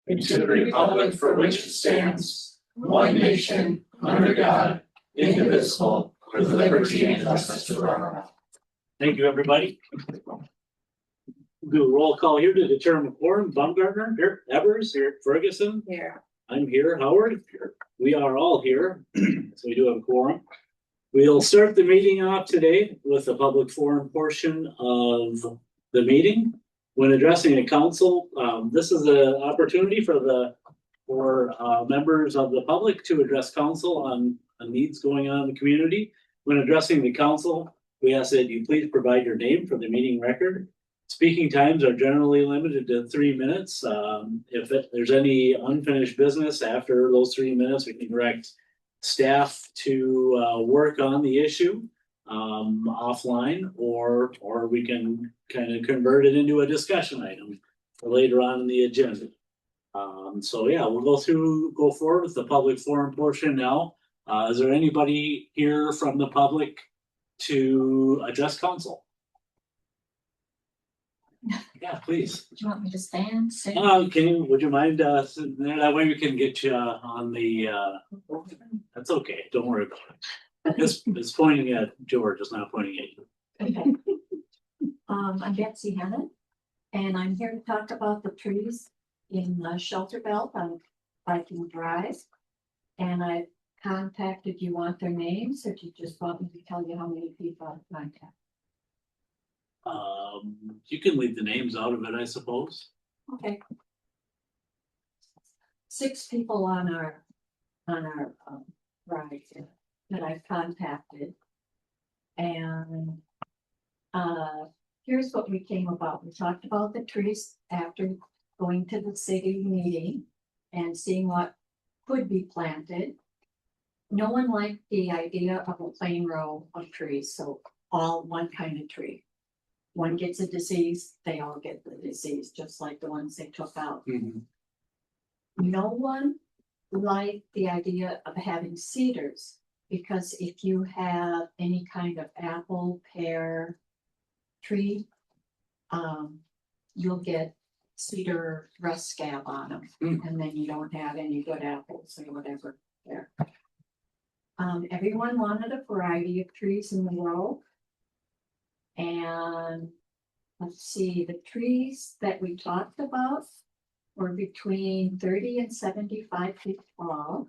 and to the republic for which it stands, one nation, under God, indivisible, with liberty and justice for all. Thank you, everybody. Do a roll call here to determine quorum. Baumgartner here, Evers here, Ferguson Here. I'm here, Howard here. We are all here, so we do have a quorum. We'll start the meeting off today with the public forum portion of the meeting. When addressing a council, this is an opportunity for members of the public to address council on needs going on in the community. When addressing the council, we ask that you please provide your name for the meeting record. Speaking times are generally limited to 3 minutes. If there's any unfinished business after those 3 minutes, we can direct staff to work on the issue offline, or we can kind of convert it into a discussion item for later on in the agenda. So yeah, we'll go forward with the public forum portion now. Is there anybody here from the public to address council? Yeah, please. Do you want me to stand? Sit? Would you mind sitting there? That way we can get you on the that's okay, don't worry about it. It's pointing at George, it's not pointing at you. Okay. I'm Betsy Hennett, and I'm here to talk about the trees in the shelter belt on Viking Drive. And I contacted, you want their names, or do you just want me to tell you how many people I've contacted? You can leave the names out of it, I suppose. Okay. 6 people on our ride here that I've contacted. And here's what we came about. We talked about the trees after going to the city meeting and seeing what could be planted. No one liked the idea of a plain row of trees, so all one kind of tree. One gets a disease, they all get the disease, just like the ones they took out. Mm-hmm. No one liked the idea of having cedars, because if you have any kind of apple, pear tree, you'll get cedar rust scab on them, and then you don't have any good apples or whatever there. Everyone wanted a variety of trees in the row. And let's see, the trees that we talked about were between 30 and 75 feet tall.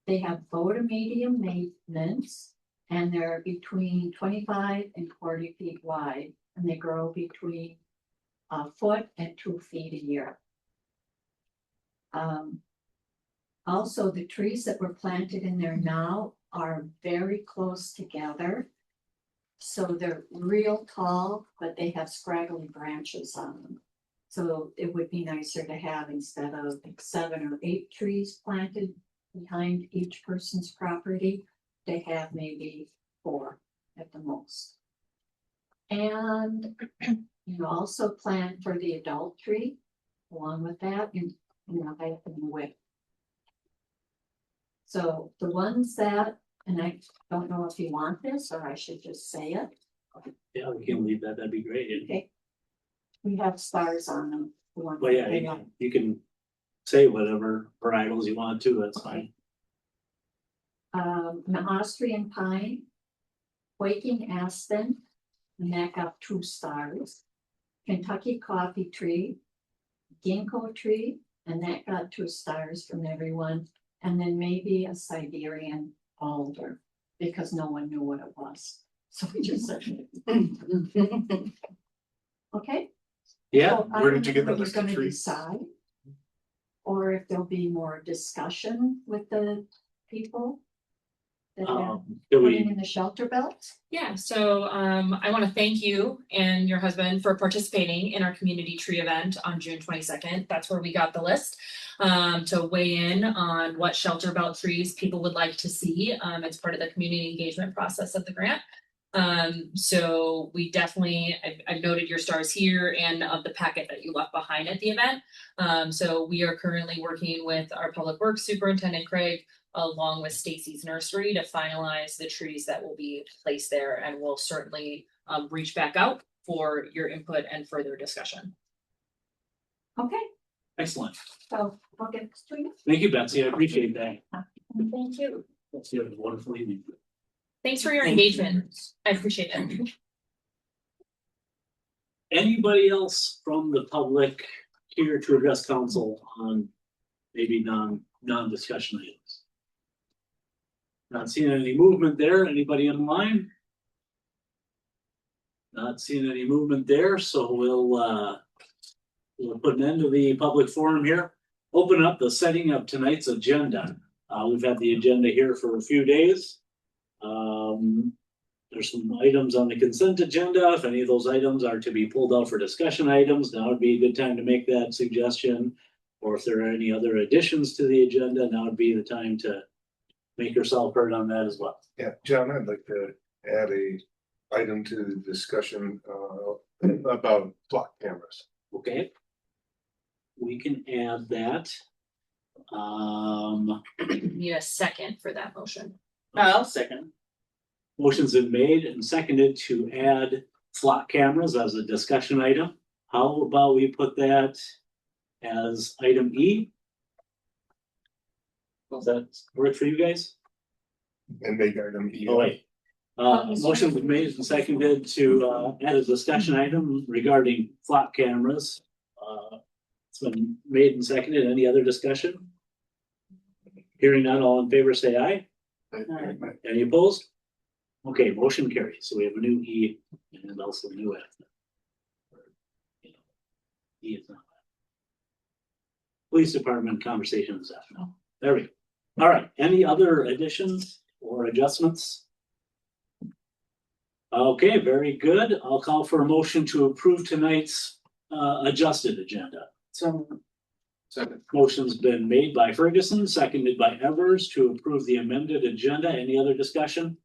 They have low to medium maintenance, and they're between 25 and 40 feet wide, and they grow between a foot and 2 feet a year. Also, the trees that were planted in there now are very close together. So they're real tall, but they have scraggly branches on them. So it would be nicer to have, instead of 7 or 8 trees planted behind each person's property, they have maybe 4 at the most. And you also plant for the adult tree along with that, and height and width. So the ones that, and I don't know if you want this or I should just say it. Yeah, we can leave that. That'd be great. Okay. We have stars on them. Well, yeah, you can say whatever varietals you want to. That's fine. An Austrian pine, quaking aspen, and that got 2 stars. Kentucky coffee tree, ginkgo tree, and that got 2 stars from everyone. And then maybe a Siberian alder, because no one knew what it was. So we just said it. Okay. Yeah. So Where did you get the list of trees? Decide, or if there'll be more discussion with the people that are putting in the shelter belt. Yeah, so I want to thank you and your husband for participating in our community tree event on June 22nd. That's where we got the list to weigh in on what shelter belt trees people would like to see as part of the community engagement process of the grant. So we definitely, I've noted your stars here and of the packet that you left behind at the event. So we are currently working with our public works superintendent, Craig, along with Stacy's nursery to finalize the trees that will be placed there, and we'll certainly reach back out for your input and further discussion. Okay, Excellent. So I'll get this to you. Thank you, Betsy. I appreciate that. Thank you. Betsy, have a wonderful evening. Thanks for your engagement. I appreciate it. Anybody else from the public here to address council on maybe non-discussion items? Not seeing any movement there. Anybody online? Not seeing any movement there, so we'll put an end to the public forum here. Open up the setting of tonight's agenda. We've had the agenda here for a few days. There's some items on the consent agenda. If any of those items are to be pulled out for discussion items, now would be a good time to make that suggestion. Or if there are any other additions to the agenda, now would be the time to make yourself heard on that as well. Yeah, John, I'd like to add a item to the discussion about block cameras. Okay. We can add that. Need a second for that motion. I'll second. Motion's been made and seconded to add flock cameras as a discussion item. How about we put that as item E? Does that work for you guys? And make item E. Oh, wait. Motion's been made and seconded to add a discussion item regarding flock cameras. It's been made and seconded. Any other discussion? Hearing none, all in favor, say aye. Any opposed? Okay, motion carries. So we have a new E and also a new F. E is not. Police department conversation is F now. There we go. All right, any other additions or adjustments? Okay, very good. I'll call for a motion to approve tonight's adjusted agenda. So. Second. Motion's been made by Ferguson, seconded by Evers to approve the amended agenda. Any other discussion?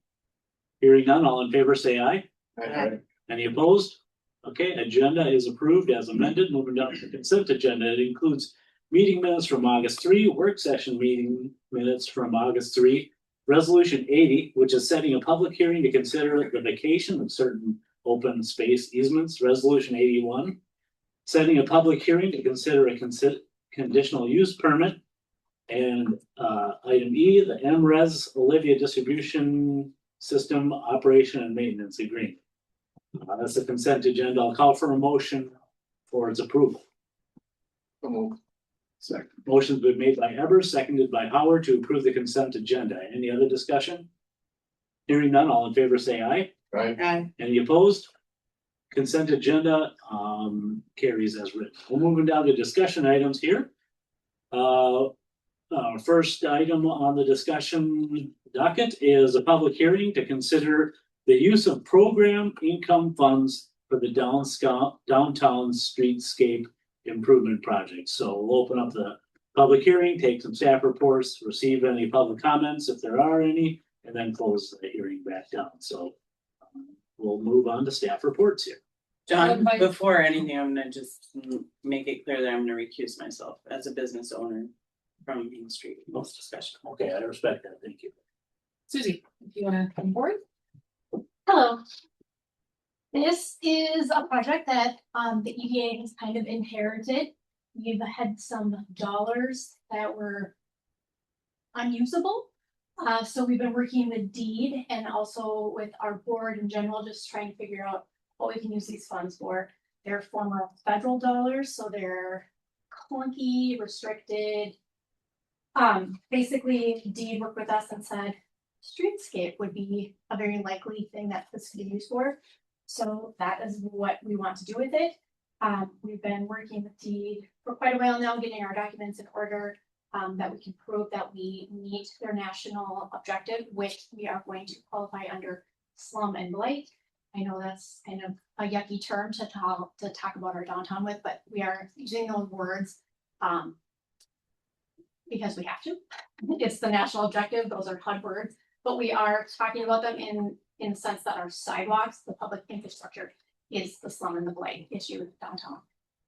Hearing none, all in favor say aye. Aye. Any opposed? Okay, agenda is approved as amended. Moving down to the consent agenda. It includes meeting minutes from August 3, work session meeting minutes from August 3, resolution 80, which is setting a public hearing to consider the vacation of certain open space easements, resolution 81, setting a public hearing to consider a conditional use permit, and item E, the MRES Olivia distribution system operation and maintenance agreement. That's the consent agenda. I'll call for a motion for its approval. Second. Motion's been made by Evers, seconded by Howard to approve the consent agenda. Any other discussion? Hearing none, all in favor say aye. Aye. Any opposed? Consent agenda carries as written. We're moving down to discussion items here. First item on the discussion docket is a public hearing to consider the use of program income funds for the downtown streetscape improvement project. So we'll open up the public hearing, take some staff reports, receive any public comments if there are any, and then close the hearing back down. So we'll move on to staff reports here. John, before anything, I'm gonna just make it clear that I'm gonna recuse myself as a business owner from Main Street in this discussion. Okay, I respect that. Thank you. Susie, if you wanna come forward? Hello. This is a project that the EDA has kind of inherited. We've had some dollars that were unusable. So we've been working with Deed and also with our board in general, just trying to figure out what we can use these funds for. They're former federal dollars, so they're clunky, restricted. Basically, Deed worked with us and said, streetscape would be a very likely thing that this could be used for. So that is what we want to do with it. We've been working with Deed for quite a while now, getting our documents in order, that we can prove that we meet their national objective, which we are going to qualify under slum and blight. I know that's kind of a yucky term to talk about our downtown with, but we are using those words because we have to. It's the national objective. Those are HUD words, but we are talking about them in the sense that our sidewalks, the public infrastructure, is the slum and the blight issue downtown.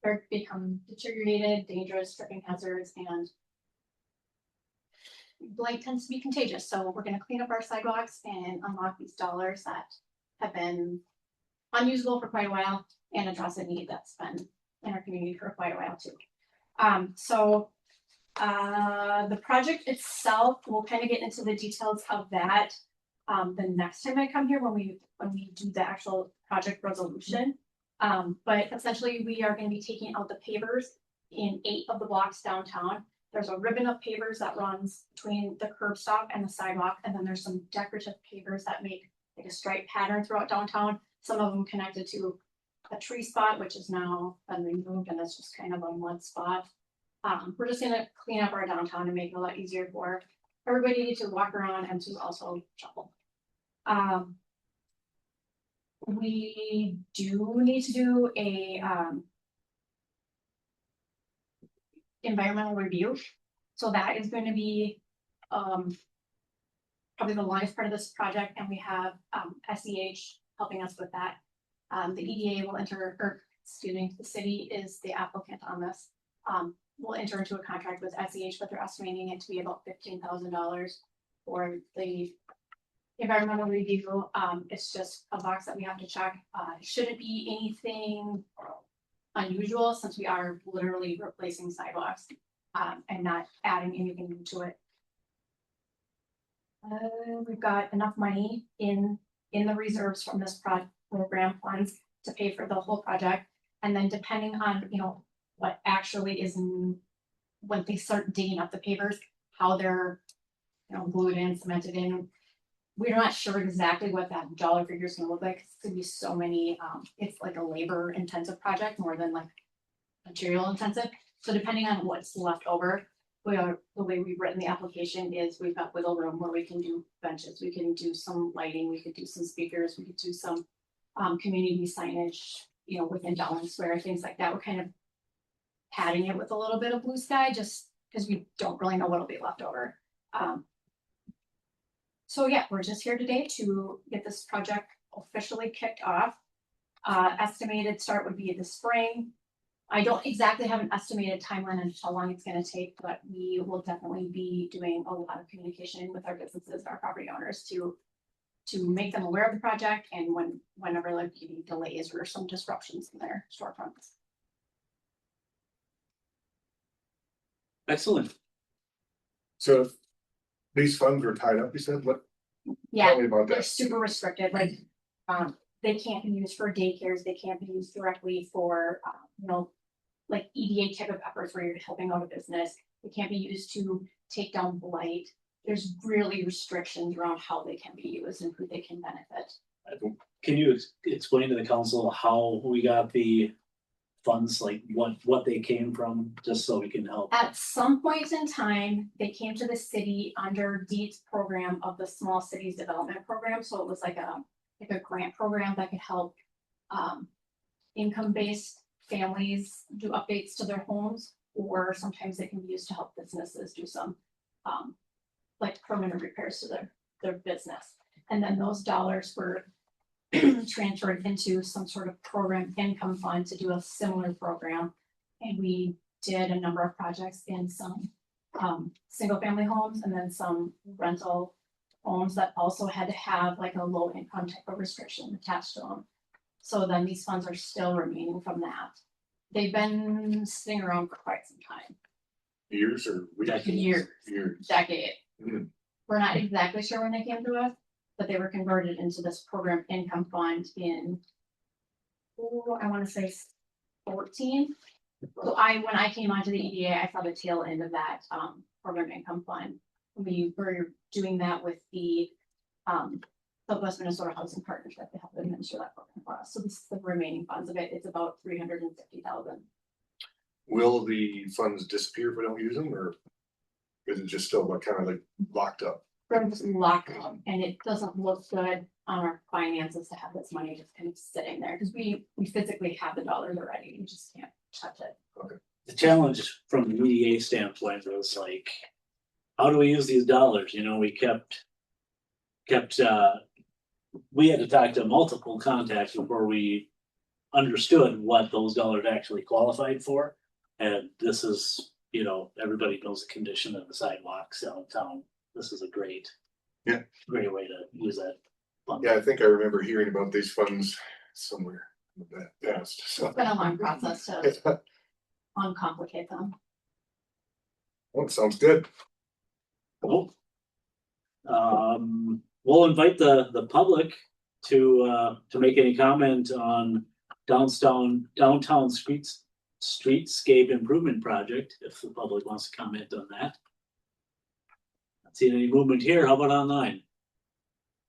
They're become deteriorated, dangerous, tripping hazards, and blight tends to be contagious. So we're going to clean up our sidewalks and unlock these dollars that have been unusable for quite a while and address a need that's been in our community for quite a while too. So the project itself, we'll kind of get into the details of that. The next time I come here, when we do the actual project resolution. But essentially, we are gonna be taking out the pavers in 8 of the blocks downtown. There's a ribbon of pavers that runs between the curb stop and the sidewalk, and then there's some decorative pavers that make like a stripe pattern throughout downtown. Some of them connected to a tree spot, which is now been removed, and it's just kind of a mud spot. We're just gonna clean up our downtown and make it a lot easier for everybody to walk around and to also shop. We do need to do a environmental review. So that is going to be probably the longest part of this project, and we have SEH helping us with that. The EDA will enter, or excuse me, the city is the applicant on this. We'll enter into a contract with SEH, but they're estimating it to be about $15,000 for the environmental review. It's just a box that we have to check. Shouldn't be anything unusual, since we are literally replacing sidewalks and not adding anything new to it. We've got enough money in the reserves from this program funds to pay for the whole project. And then depending on, what actually is when they start digging up the pavers, how they're, glued in, cemented in. We're not sure exactly what that dollar figure is gonna look like. It's gonna be so many, it's like a labor intensive project more than like material intensive. So depending on what's left over, the way we've written the application is we've got wiggle room where we can do benches, we can do some lighting, we could do some speakers, we could do some community signage, within Dowling Square, things like that. We're kind of padding it with a little bit of blue sky just because we don't really know what'll be left over. So yeah, we're just here today to get this project officially kicked off. Estimated start would be this spring. I don't exactly have an estimated timeline on how long it's gonna take, but we will definitely be doing a lot of communication with our businesses, our property owners to make them aware of the project, and whenever like any delays or some disruptions in their storefronts. Excellent. So if these funds are tied up, you said, what? Yeah, Tell me about they're that. super restricted, like, they can't be used for daycares, they can't be used directly for, like EDA type of efforts where you're helping out a business. They can't be used to take down blight. There's really restrictions around how they can be used and who they can benefit. Can you explain to the council how we got the funds, like what they came from, just so we can help? At some point in time, they came to the city under DEET's program of the Small Cities Development Program. So it was like a grant program that could help income-based families do updates to their homes, or sometimes it can be used to help businesses do some like permanent repairs to their business. And then those dollars were transferred into some sort of program income fund to do a similar program. And we did a number of projects in some single family homes, and then some rental homes that also had to have like a low income type of restriction attached to them. So then these funds are still remaining from that. They've been sitting around for quite some time. Years or weeks? Years. Years. Decade. Mhm. We're not exactly sure when they came to us, but they were converted into this program income fund in, I want to say 14. So when I came onto the EDA, I saw the tail end of that program income fund. We were doing that with the Southwest Minnesota Housing Partnership to help administer that program for us. So this is the remaining funds of it. It's about $350,000. Will the funds disappear if we don't use them, or is it just still kind of like locked up? We're just locked up, and it doesn't look good on our finances to have this money just kind of sitting there, because we physically have the dollars already. We just can't touch it. The challenge from the EDA standpoint was like, how do we use these dollars? We kept we had to talk to multiple contacts before we understood what those dollars actually qualified for. And this is, everybody knows the condition of the sidewalks downtown. This is a great way to use that fund. Yeah, I think I remember hearing about these funds somewhere in the past. So. It's been a long process to uncomplicate them. Oh, sounds good. Cool. We'll invite the public to make any comment on downtown streetscape improvement project, if the public wants to comment on that. Not seeing any movement here. How about online?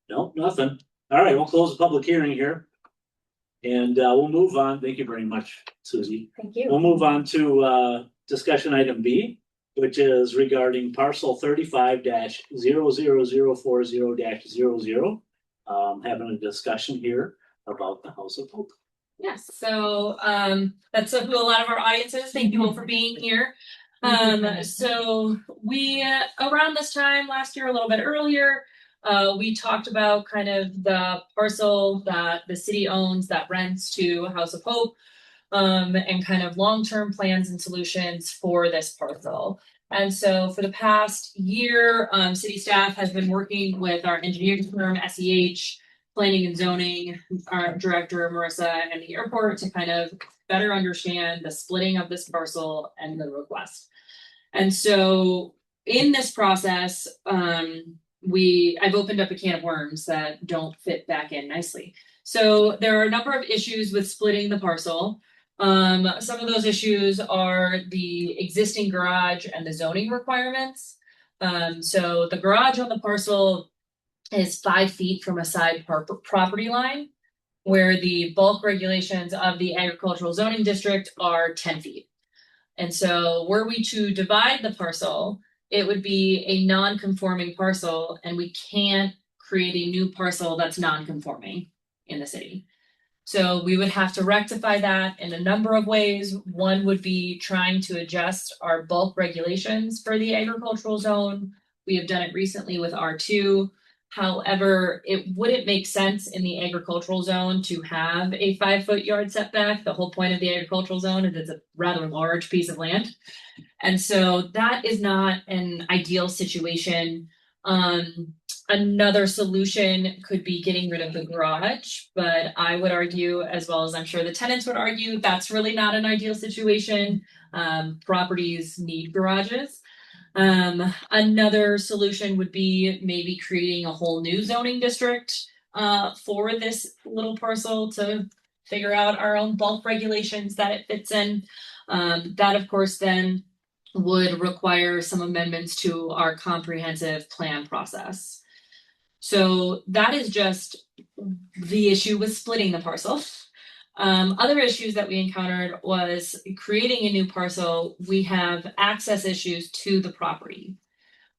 Nope, nothing. All right, we'll close the public hearing here. And we'll move on. Thank you very much, Susie. Thank you. We'll move on to discussion item B, which is regarding parcel 35-00040-00. Having a discussion here about the House of Hope. Yes, so that's who a lot of our audience is. Thank you all for being here. So we around this time last year, a little bit earlier, we talked about kind of the parcel that the city owns that rents to House of Hope, and kind of long-term plans and solutions for this parcel. And so for the past year, city staff has been working with our engineering firm, SEH, planning and zoning, our director, Marissa, and the airport to kind of better understand the splitting of this parcel and the request. And so in this process, I've opened up a can of worms that don't fit back in nicely. So there are a number of issues with splitting the parcel. Some of those issues are the existing garage and the zoning requirements. So the garage on the parcel is 5 feet from a side property line, where the bulk regulations of the agricultural zoning district are 10 feet. And so were we to divide the parcel, it would be a non-conforming parcel, and we can't create a new parcel that's non-conforming in the city. So we would have to rectify that in a number of ways. One would be trying to adjust our bulk regulations for the agricultural zone. We have done it recently with R2. However, it wouldn't make sense in the agricultural zone to have a 5-foot yard setback. The whole point of the agricultural zone is it's a rather large piece of land. And so that is not an ideal situation. Another solution could be getting rid of the garage, but I would argue, as well as I'm sure the tenants would argue, that's really not an ideal situation. Properties need garages. Another solution would be maybe creating a whole new zoning district for this little parcel to figure out our own bulk regulations that it fits in. That, of course, then would require some amendments to our comprehensive plan process. So that is just the issue with splitting the parcel. Other issues that we encountered was creating a new parcel. We have access issues to the property.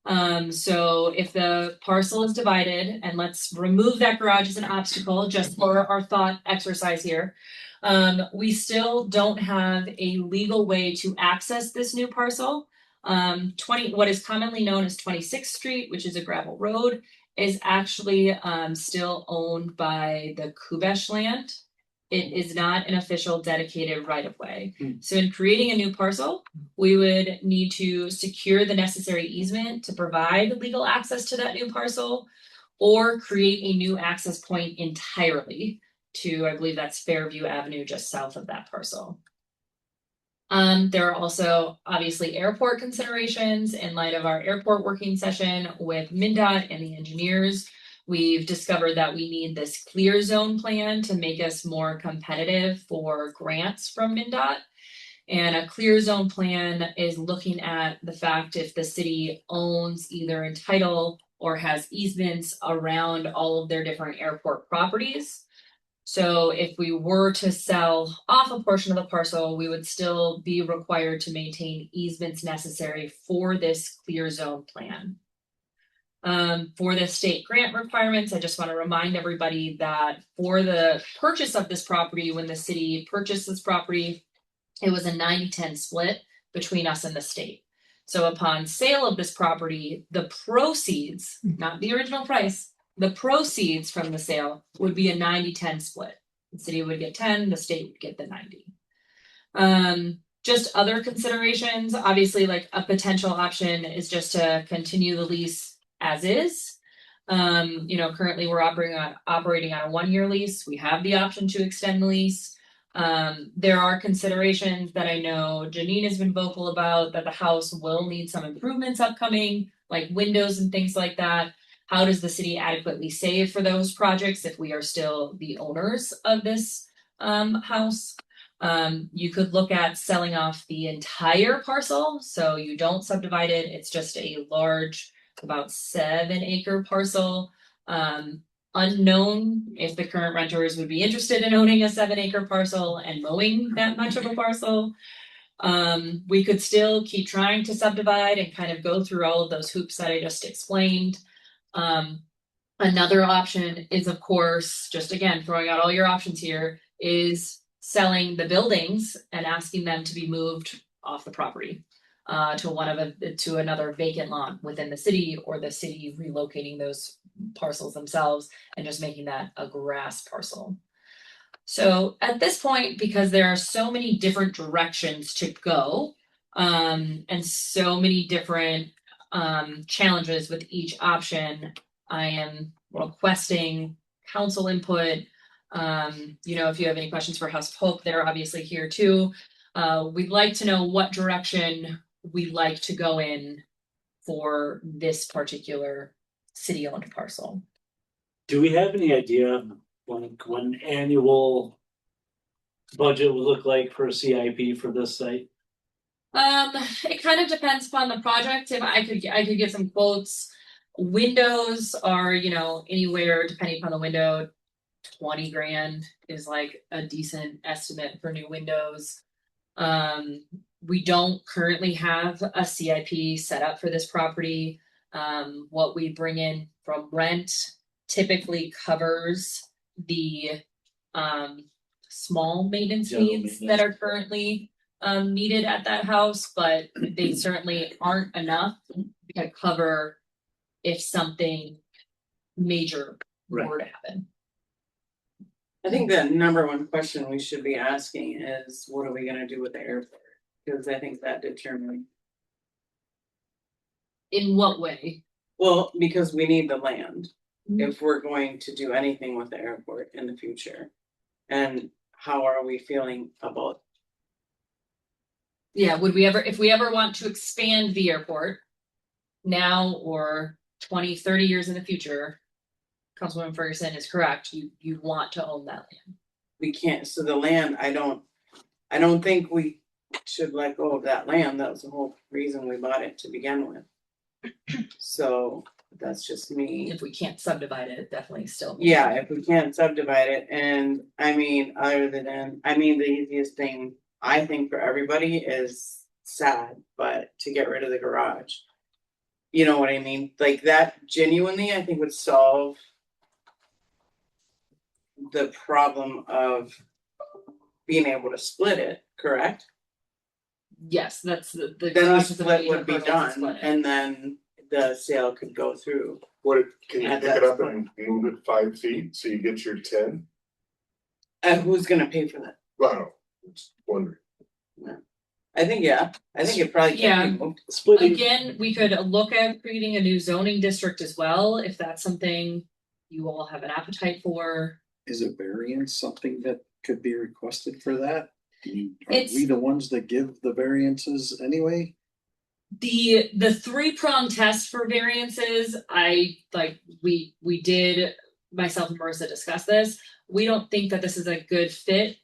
So if the parcel is divided, and let's remove that garage as an obstacle just for our thought exercise here, we still don't have a legal way to access this new parcel. What is commonly known as 26th Street, which is a gravel road, is actually still owned by the Kubesh land. It is not an official dedicated right-of-way. So in creating a new parcel, we would need to secure the necessary easement to provide legal access to that new parcel, or create a new access point entirely to, I believe that's Fairview Avenue, just south of that parcel. There are also obviously airport considerations in light of our airport working session with MnDOT and the engineers. We've discovered that we need this clear zone plan to make us more competitive for grants from MnDOT. And a clear zone plan is looking at the fact if the city owns either in title or has easements around all of their different airport properties. So if we were to sell off a portion of the parcel, we would still be required to maintain easements necessary for this clear zone plan. For the state grant requirements, I just want to remind everybody that for the purchase of this property, when the city purchased this property, it was a 90-10 split between us and the state. So upon sale of this property, the proceeds, not the original price, the proceeds from the sale would be a 90-10 split. The city would get 10, the state would get the 90. Just other considerations, obviously, like a potential option is just to continue the lease as is. Currently we're operating on a 1-year lease. We have the option to extend the lease. There are considerations that I know Janine has been vocal about, that the house will need some improvements upcoming, like windows and things like that. How does the city adequately save for those projects if we are still the owners of this house? You could look at selling off the entire parcel, so you don't subdivide it, it's just a large, about 7-acre parcel. Unknown if the current renters would be interested in owning a 7-acre parcel and mowing that much of a parcel. We could still keep trying to subdivide and kind of go through all of those hoops that I just explained. Another option is, of course, just again, throwing out all your options here, is selling the buildings and asking them to be moved off the property to another vacant lot within the city, or the city relocating those parcels themselves and just making that a grass parcel. So at this point, because there are so many different directions to go, and so many different challenges with each option, I am requesting council input. If you have any questions for House of Hope, they're obviously here too. We'd like to know what direction we'd like to go in for this particular city-owned parcel. Do we have any idea when annual budget would look like for a CIP for this site? It kind of depends upon the project. If I could get some quotes. Windows are, anywhere depending upon the window, 20 grand is like a decent estimate for new windows. We don't currently have a CIP set up for this property. What we bring in from rent typically covers the small maintenance needs that are currently needed at that house, but they certainly aren't enough to cover if something major were to happen. I think the number one question we should be asking is, what are we gonna do with the airport? Because I think that determines. In what way? Well, because we need the land Mhm. if we're going to do anything with the airport in the future. And how are we feeling about? Yeah, if we ever want to expand the airport now or 20, 30 years in the future, Councilwoman Ferguson is correct. You want to own that land. We can't, so the land, I don't think we should let go of that land. That was the whole reason we bought it to begin with. So that's just me. If we can't subdivide it, definitely still. Yeah, if we can't subdivide it, and the easiest thing I think for everybody is sad, but to get rid of the garage. You know what I mean? Like that genuinely, I think would solve the problem of being able to split it, correct? Yes, that's the Then the garage is a split major would be hurdle to done, split it. and then the sale could go through. Can you At pick it that up and move it 5 feet so you get your 10? Who's gonna pay for that? Wow, just wondering. I think it probably can be moved. Splitting, Again, we could look at creating a new zoning district as well, if that's something you all have an appetite for. Is a variance something that could be requested for that? Are It's- we the ones that give the variances anyway? The 3-prong test for variances, we did, myself and Marissa discuss this. We don't think that this is a good fit.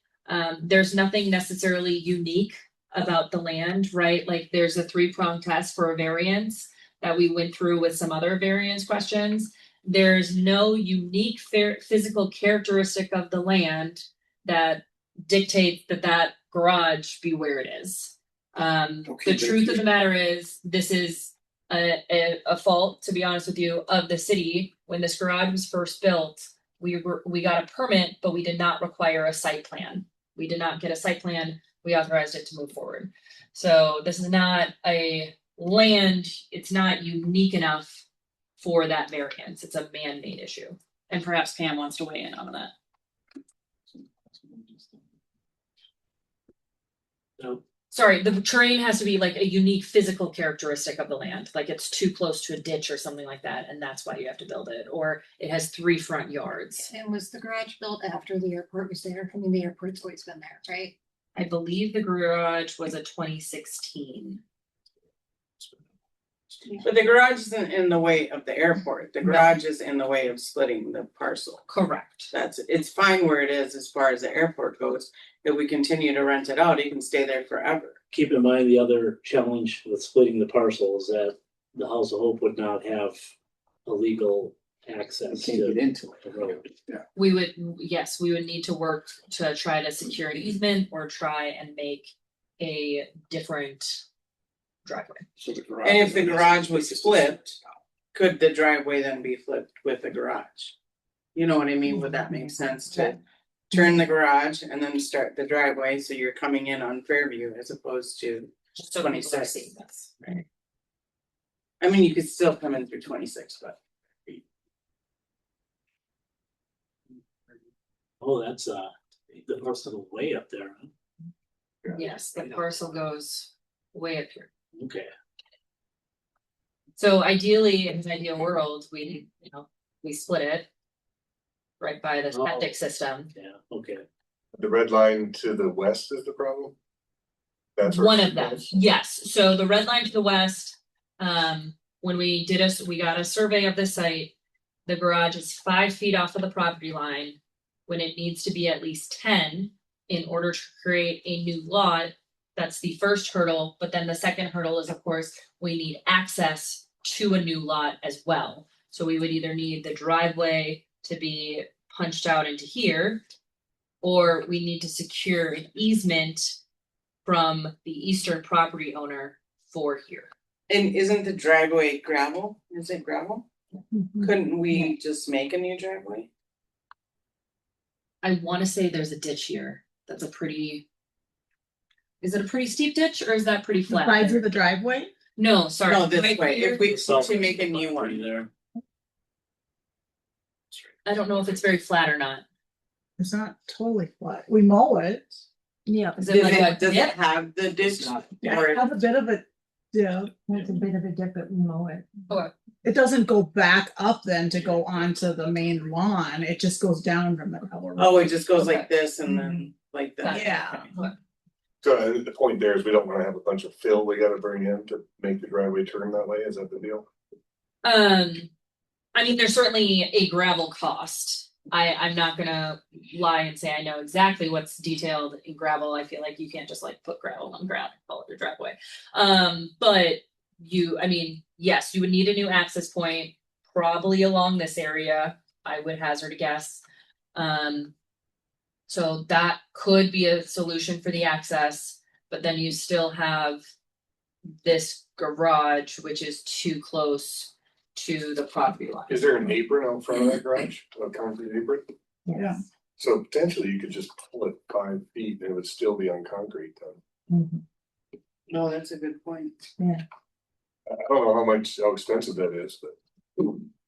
There's nothing necessarily unique about the land, right? Like there's a 3-prong test for a variance that we went through with some other variance questions. There's no unique physical characteristic of the land that dictates that garage be where it is. Okay, The truth of the matter is, this is a fault, to be honest with you, of the city. When this garage was first built, we got a permit, but we did not require a site plan. We did not get a site plan. We authorized it to move forward. So this is not a land, it's not unique enough for that variance. It's a man-made issue. And perhaps Pam wants to weigh in on that. Sorry, the terrain has to be like a unique physical characteristic of the land, like it's too close to a ditch or something like that, and that's why you have to build it, or it has 3 front yards. And was the garage built after the airport was there? I mean, the airport's always been there, right? I believe the garage was a 2016. But the garage isn't in the way of the airport, the No. garage is in the way of splitting the parcel. Correct. It's fine where it is as far as the airport goes. If we continue to rent it out, it can stay there forever. Keep in mind, the other challenge with splitting the parcel is that the House of Hope would not have a legal You access can't to get into the it. road. Yeah. We would, yes, we would need to work to try to secure an easement or try and make a different driveway. So the garage. And if the garage was flipped, could the driveway then be flipped with the garage? You know what I mean? Would that make sense to turn the garage and then start the driveway, so you're coming in on Fairview as opposed to Just so people are 26. seeing this. Right. I mean, you could still come in through 26, but Oh, that's the parcel way up there, huh? Yes, the parcel goes way up here. Okay. So ideally, in an ideal world, we, we split it. Right by the Oh. septic system. Yeah, okay. The red line to the west is the problem? That's where One she of them, goes? yes. So the red line to the west, when we got a survey of the site. The garage is 5 feet off of the property line, when it needs to be at least 10 in order to create a new lot. That's the first hurdle, but then the second hurdle is, of course, we need access to a new lot as well. So we would either need the driveway to be punched out into here, or we need to secure an easement from the eastern property owner for here. and isn't the driveway gravel? Is it gravel? Mhm. Couldn't we just make a new driveway? I wanna say there's a ditch here, that's a pretty. Is it a pretty steep ditch or is that pretty flat? Sides of the driveway? No, sorry. No, this right way, here. if we South to make a new property one. there. I don't know if it's very flat or not. It's not totally flat. We mow it. Yeah. Is Does it like a it, does dip? it have the ditch? not- Or It has a bit of a dip. There's a bit of a dip at mow it. Okay. It doesn't go back up then to go onto the main lawn. It just goes down from the color. Oh, it just goes like this and then like that. Got it. Yeah. Okay. So the point there is we don't wanna have a bunch of fill we gotta bring in to make the driveway turn that way, is that the deal? I mean, there's certainly a gravel cost. I'm not gonna lie and say I know exactly what's detailed in gravel. I feel like you can't just like put gravel on ground and call it your driveway. But yes, you would need a new access point, probably along this area, I would hazard a guess. So that could be a solution for the access, but then you still have this garage, which is too close to the property line. Is there an apron out front of that garage, a concrete apron? Yeah. So potentially you could just pull it 5 feet and it would still be on concrete then. Mhm. No, that's a good point. I don't know how expensive that is, but.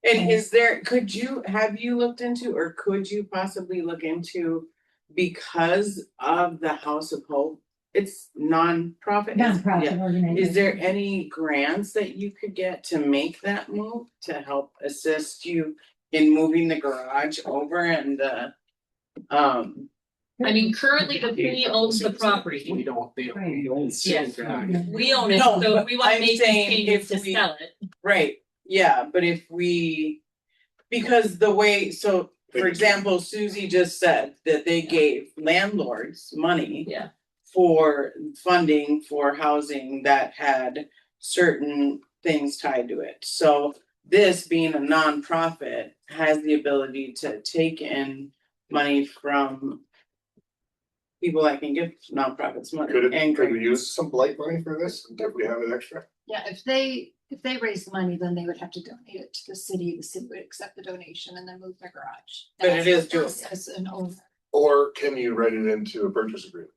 And have you looked into, or could you possibly look into, because of the House of Hope, it's nonprofit. Nonprofit organization. Is there any grants that you could get to make that move, to help assist you in moving the garage over and I mean, currently the city owns the property. We don't, we own Yes. garage. We own it, No, so but if we wanna I'm make these saying changes if to we- sell it. right, yeah, but if we. Because the way, so for example, Susie just said that they gave landlords money. Yeah. For funding for housing that had certain things tied to it, so this being a nonprofit has the ability to take in money from. People that can give nonprofits money Could and we grants. use some blight money for this, if we have it extra? Yeah, if they raise the money, then they would have to donate it to the city would accept the donation and then move their garage. But it is That's doable. as an owner, Or can you write it into a purchase agreement?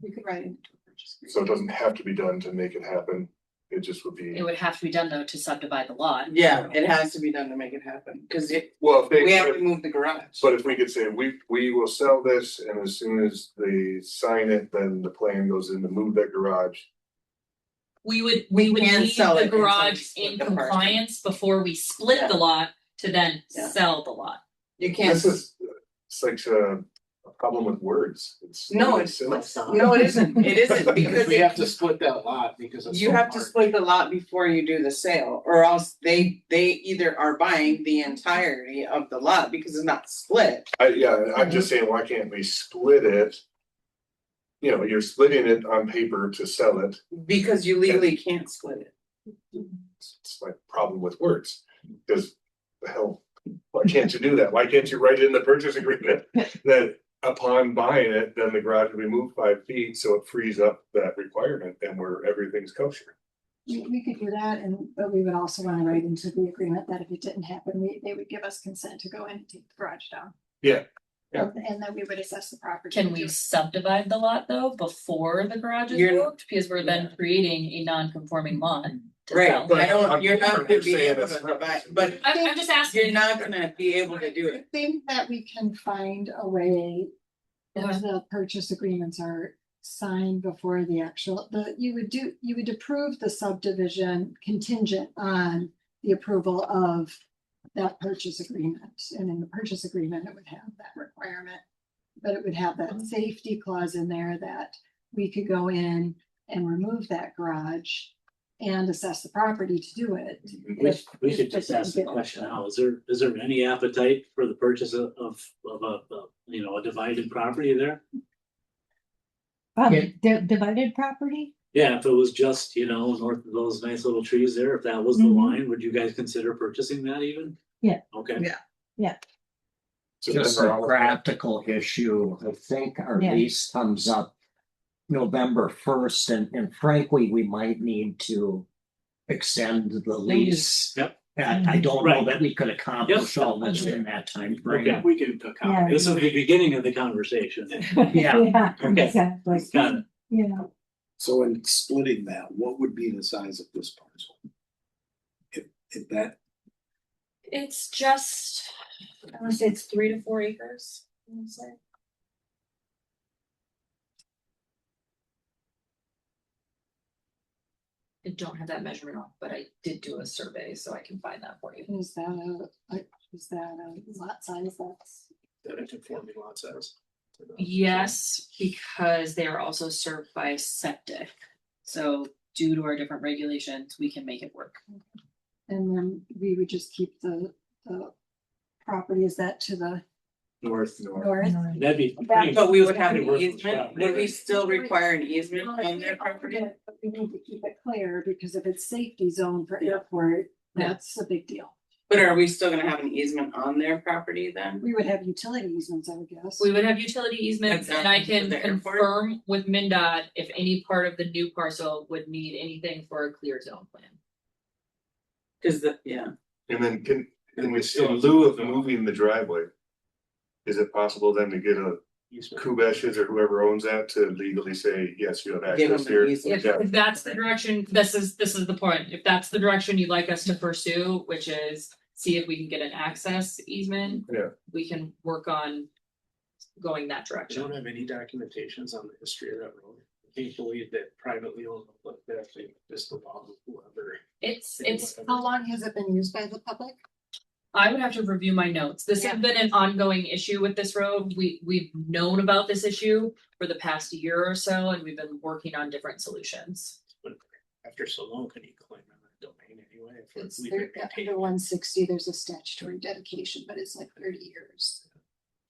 we could write it into a purchase agreement. So it doesn't have to be done to make it happen It just would be, It would have to be done though to subdivide the lot. Yeah, it has to be done to make it happen, cause well, if they. we have to move the garage. But if we could say, we will sell this, and as soon as they sign it, then the plan goes in to move that garage. We would can need sell the it until we garage split in the parcel. compliance before we split Yeah. the lot to then Yeah. sell the lot. You can't, This is, it's like a problem with words. It's. No, it's- silly. no, it isn't, it isn't, because We have to split that lot because it's. you so have to hard. split the lot before you do the sale, or else they either are buying the entirety of the lot because it's not split. I'm just saying, why can't we split it? You know, you're splitting it on paper to sell it. Because you legally can't split it. It's my problem with words, because the hell, why can't you do that? Why can't you write it in the purchase agreement that upon buying it, then the garage will be moved 5 feet, so it frees up that requirement and where everything's kosher. We could do that, but we would also want to write into the agreement that if it didn't happen, they would give us consent to go in and take the garage down. Yeah. Yeah. And then we would assess the property. Can we subdivide the lot though before the garage is You're- moved? Because we're then creating a non-conforming lot. to Right, sell. but I don't, I'm- you're not I'm gonna be saying able it's to not divide, necessary. but I'm just asking. you're not gonna be able to do I it. think that we can find a way, Uh-huh. if the purchase agreements are signed before the actual, you would approve the subdivision contingent on the approval of that purchase agreement. And in the purchase agreement, it would have that requirement. But it would have that safety clause in there that we could go in and remove that garage and assess the property to do it. We should just ask the question now, is there any appetite for the purchase of a divided property there? Divided property? Yeah, if it was just, north of those nice little trees there, if that was the line, would you guys consider purchasing that even? Yeah. Okay. Yeah. So Just then a we're all- practical issue. I think our Yeah. lease comes up November 1st, and frankly, we might need to extend the lease. Yep. And I don't know Right. that we could accomplish Yep. all this in that time Okay, frame. We can accommodate. this is the beginning of the conversation. Yeah. Okay. Exactly. Got it. Yeah. So in splitting that, what would be the size of this parcel? If that, It's just, I wanna say it's 3 to 4 acres. I wanna say. I don't have that measurement off, but I did do a survey, so I can find that for you. Is that a lot size that's? that a conforming lot size? Yes, because they are also served by septic. So due to our different regulations, we can make it work. And then we would just keep the property, is that to the North. north? That'd be. pretty- But we would have pretty an worthless easement, property. would we still require an easement on their property? But we need to keep it clear, because if it's safety zone for airport, that's a big deal. But are we still gonna have an easement on their property then? We would have utility easements, I would guess. We would have utility easements That's and I not can for the airport? confirm with MinDOT if any part of the new parcel would need anything for a clear zone plan. Cause yeah, And then can we, in lieu of moving the driveway, is it possible then to get a Kubesh's or whoever owns that to legally say, yes, you have give them access here? an easement. Yeah. If that's the direction, this is the point. If that's the direction you'd like us to pursue, which is see if we can get an access easement. Yeah. We can work on going that I direction. don't have any documentations on the history of that road. I can't believe that privately owned, but that actually just belongs to whoever. It's, How long has it been used by the public? I would have to review my notes. This has been an ongoing issue with this road. We've known about this issue for the past year or so, and we've been working on different solutions. But after so long, can you claim eminent domain anyway? If It's we've been maintaining under 160, there's a statutory dedication, but it's like 30 years.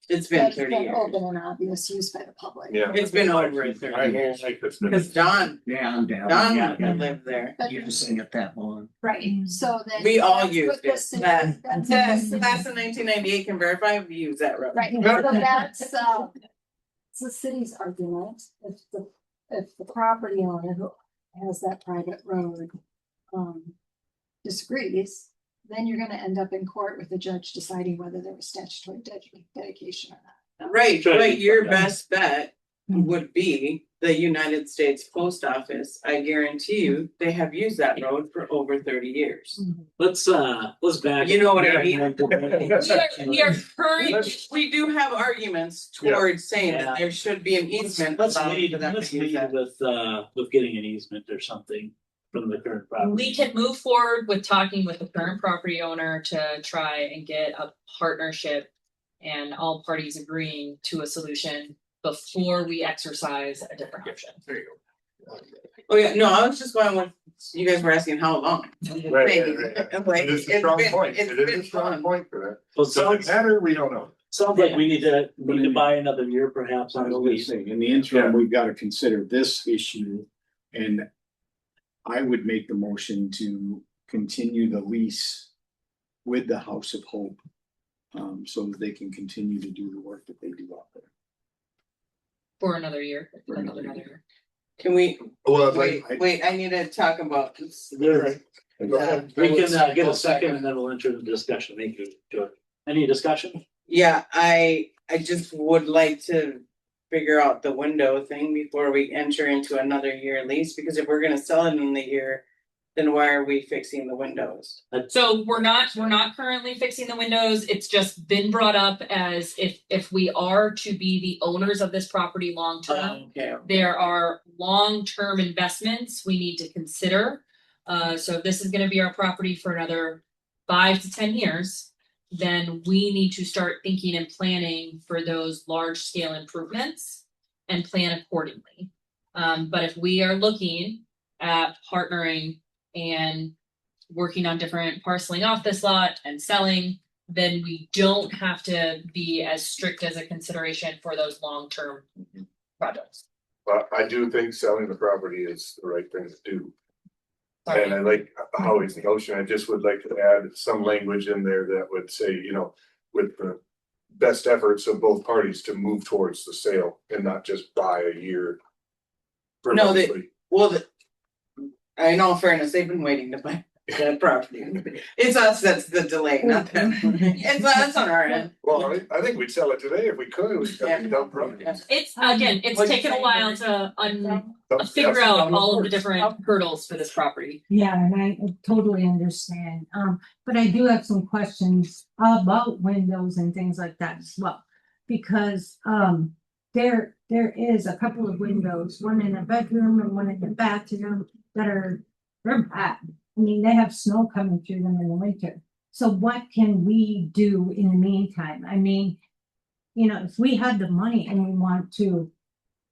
It's been That's 30 years. Open and obvious use by the public. Yeah. It's been over 30 I years. like this. Cause Don Yeah, I'm down. Don Yeah, lived there. using it that long. Right, so then. We all that's used what it. this is- That that's the what this is. class of 1998 can verify we use that road. Right, so that's, it's the city's argument, if the property owner who has that private road, disagrees, then you're gonna end up in court with the judge deciding whether there was statutory dedication or not. Right, Try to but keep your that. best bet would be the United States Post Office, I guarantee you, they have used that road for over 30 years. Let's back. You know what I mean? We are current, We do have arguments towards saying Yeah. that there should be an easement. Let's allowed lead for them to use that. with getting an easement or something from the current property. we can move forward with talking with the current property owner to try and get a partnership. And all parties agreeing to a solution before we exercise a different option. There you go. Oh, yeah, no, I was just going with, you guys were asking how long. Right, Maybe. right. Like, It is a it's strong been- point, it's it is been a strong fun. point for that. Well, Does sounds it matter? We don't know. like we need to buy another year perhaps I on was the gonna lease. say, in the interim, we've got to consider this issue. And I would make the motion to continue the lease with the House of Hope. So that they can continue to do the work that they do out there. For another year. For another year. Can we, Well, wait, I need to talk about this. Go ahead. We can get a second and then we'll enter the discussion. Thank you, George. Any discussion? Yeah, I just would like to figure out the window thing before we enter into another year lease, because if we're gonna sell it in the year, then why are we fixing the windows? So we're not currently fixing the windows. It's just been brought up as if we are to be the owners of this property long term. Okay, There are long-term investments we need to consider. So if this is gonna be our property for another 5 to 10 years, then we need to start thinking and planning for those large-scale improvements and plan accordingly. But if we are looking at partnering and working on different parceling off this lot and selling, then we don't have to be as strict as a consideration for those long-term projects. But I do think selling the property is the right thing to do. Sorry. And I like Howie's notion. I just would like to add some language in there that would say, with the best efforts of both parties to move towards the sale and not just buy a year. No, permanently. well, in all fairness, they've been waiting to buy that property. It's us that's the delay, not them. It's us on our end. Well, I think we'd sell it today if we could. We've got Yeah. the dump road. It's it's What'd you taken a say? while to figure Yes, out all of the course. different hurdles for this property. Yeah, and I totally understand. But I do have some questions about windows and things like that as well. Because, there is a couple of windows, one in a bedroom and one in the bathroom they're bad. I mean, they have snow coming through them in the winter. So what can we do in the meantime? I mean, if we had the money and we want to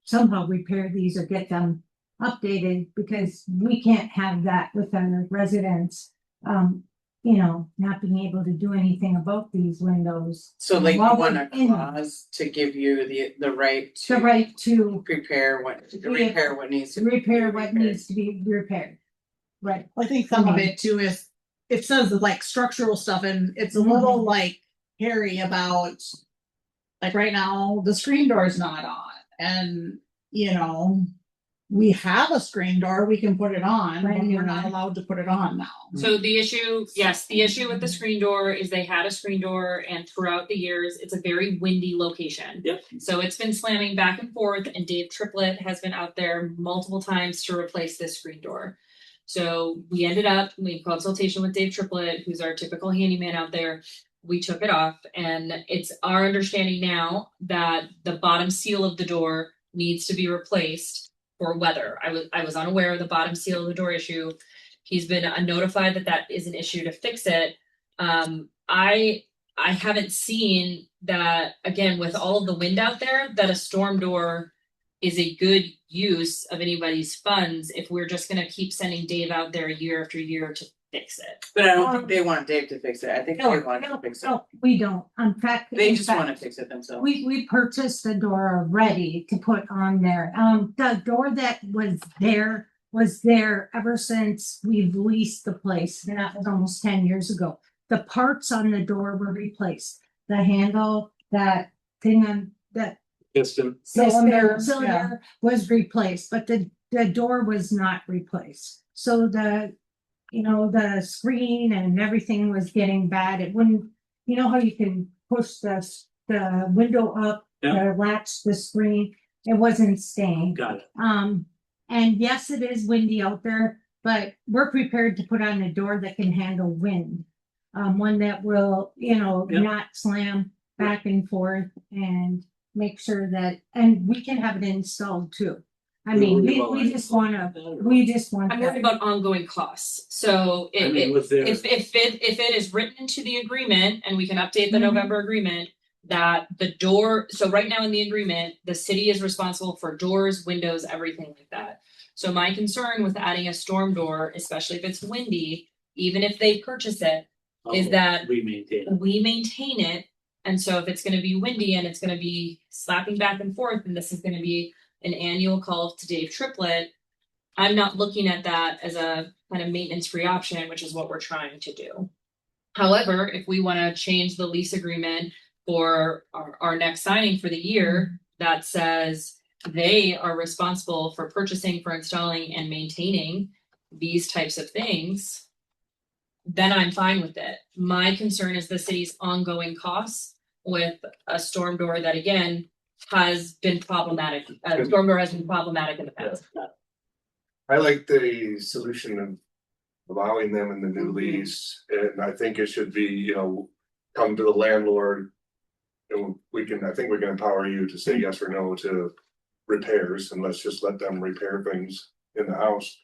somehow repair these or get them updated, because we can't have that with our residents, not being able to do anything about these windows. So like you While want we're a in- clause to give you the right The to right to repair what needs to be repair what needs to be repaired. Right. I think some of it too is, it says like structural stuff and it's a little like hairy about. Like right now, the screen door is not on and, we have a screen door, we can put it on, but we're not allowed to put it on now. So the issue with the screen door is they had a screen door and throughout the years, it's a very windy location. Yep. So it's been slamming back and forth and Dave Triplett has been out there multiple times to replace this screen door. So we ended up in consultation with Dave Triplett, who's our typical handyman out there. We took it off and it's our understanding now that the bottom seal of the door needs to be replaced for weather. I was unaware of the bottom seal of the door issue. He's been notified that is an issue to fix it. I haven't seen that, again, with all of the wind out there, that a storm door is a good use of anybody's funds if we're just gonna keep sending Dave out there year after year to fix it. But I don't think they want Dave to fix it. I think they want to fix it. No, we don't. In fact. They just want to fix it themselves. We purchased the door already to put on there. The door that was there ever since we've leased the place, and that was almost 10 years ago. The parts on the door were replaced. The handle, that thing on that Piston. cylinder was replaced, but the door was not replaced. So the screen and everything was getting bad. It wouldn't, how you can push the window up to latch the screen. It wasn't staying. Got it. And yes, it is windy out there, but we're prepared to put on a door that can handle wind. One that will, Yep. not slam back and forth and make sure that, and we can have it installed too. I mean, we just want I'm worried that. about ongoing costs, so I mean, with their, if it is written into the agreement and we can update the Mhm. November agreement. That the door, so right now in the agreement, the city is responsible for doors, windows, everything like that. So my concern with adding a storm door, especially if it's windy, even if they purchase it, is that we maintain it. we maintain it. And so if it's gonna be windy and it's gonna be slapping back and forth, and this is gonna be an annual call to Dave Triplett. I'm not looking at that as a kind of maintenance-free option, which is what we're trying to do. However, if we wanna change the lease agreement for our next signing for the year, that says they are responsible for purchasing, for installing and maintaining these types of things, then I'm fine with it. My concern is the city's ongoing costs with a storm door that again has been problematic. A storm door has been problematic in the past. I like the solution of allowing them in the new lease, and I think it should be, come to the landlord. And I think we can empower you to say yes or no to repairs, and let's just let them repair things in the house.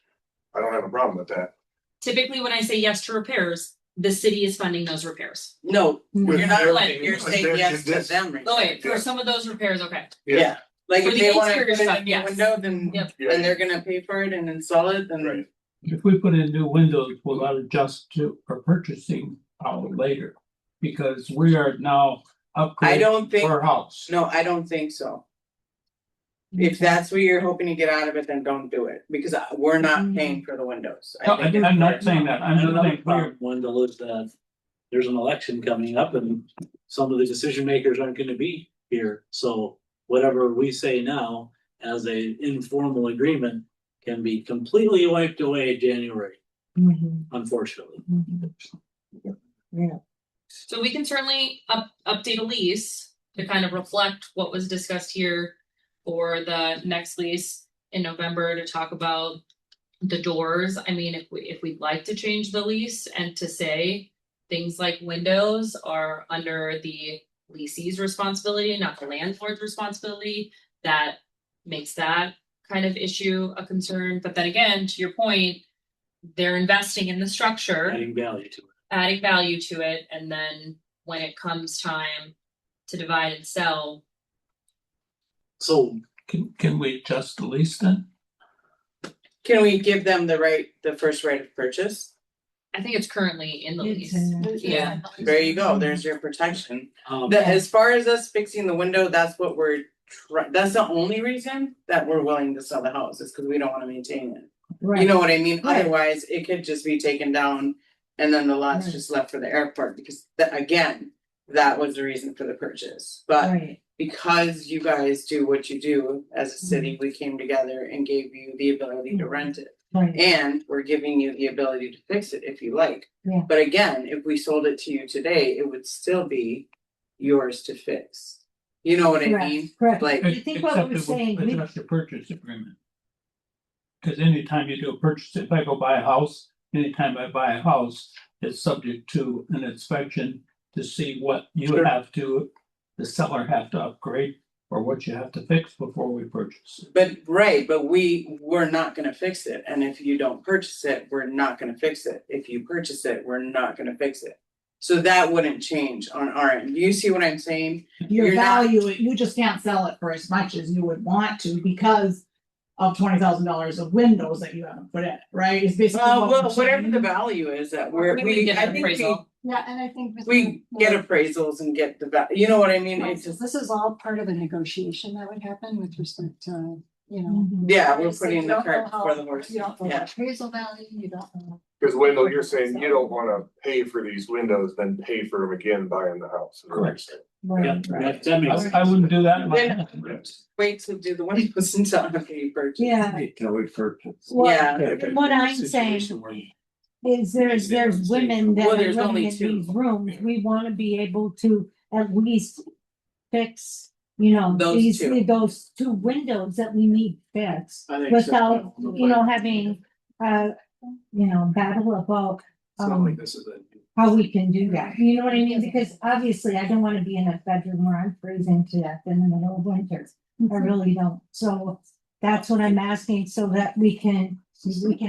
I don't have a problem with that. Typically, when I say yes to repairs, the city is funding those repairs. No, you're not, Everything. you're saying yes to them. Oh wait, for some of those repairs, okay. Yeah, like For if the they wanna exterior put in a stuff, new yes. window, then, Yep. then they're gonna pay for it and install it, then. Right. If we put in new windows, will that adjust to for purchasing power later? Because we are now I don't upgrading think, our house. no, I don't think so. If that's what you're hoping to get out of it, then don't do it, because we're not paying for the windows. No, I think I'm not saying that, I'm just Another saying, problem, Wendell, is that there's an election coming up and some of the decision makers aren't gonna be here. So whatever we say now as a informal agreement can be completely wiped away January, unfortunately. So we can certainly update a lease to kind of reflect what was discussed here for the next lease in November to talk about the doors. I mean, if we'd like to change the lease and to say things like windows are under the leasee's responsibility, not the landlord's responsibility, that makes that kind of issue a concern. But then again, to your point, they're investing in the structure, Adding value to it. and then when it comes time to divide and sell. So can we adjust the lease then? Can we give them the first right of purchase? I think it's currently in the It's lease. in there. Yeah. There you go, there's your protection. um, As far as us fixing the window, that's what that's the only reason that we're willing to sell the house, is because we don't wanna maintain it. Right. You know what I mean? Right. Otherwise, it could just be taken down and then the lot's Right. just left for the airport, because that was the reason for the purchase. But Right. because you guys do what you do as a city, we came together and gave you the ability to rent it. Right. And we're giving you the ability to fix it if you like. Yeah. But again, if we sold it to you today, it would still be yours to fix. You know what I mean? Correct. Like, I think what we're saying, we- Adjust your purchase agreement. Cause anytime you do a purchase, if I go buy a house, anytime I buy a house, it's subject to an inspection to see what you have to, the seller have to upgrade or what you have to fix before we purchase it. but we're not gonna fix it, and if you don't purchase it, we're not gonna fix it. If you purchase it, we're not gonna fix it. So that wouldn't change on our end. You see what I'm saying? Your You're not- value, you just can't sell it for as much as you would want to because of $20,000 of windows that you haven't put in, right? It's basically. what Well, we're whatever saying. the value is that We would get I an think appraisal. Yeah, and I think. we get appraisals and get you know what I mean? It's just, This is all part of a negotiation that would happen with respect to, yeah, we're obviously, putting you the don't know cart how- before the horse. You don't know Yeah. appraisal value, you don't know. Cause Wendell, you're saying you don't wanna pay for these windows, then pay for them again buying the house. Correct. yeah, that makes sense. I wouldn't do that in my Then- house. Wait to do the windows until after you purchase. Yeah. Till we purchase. Yeah. What I'm saying is there's women that Well, are there's living only in two. these rooms, we wanna be able to at least fix You know, Those two. those two windows that we need fixed I think so. without, you know, having, battle about, It's not like this is a. how we can do that. You know what I mean? Because obviously I don't want to be in a bedroom where I'm freezing to death in the middle of winter. I really don't. So that's what I'm asking so that we can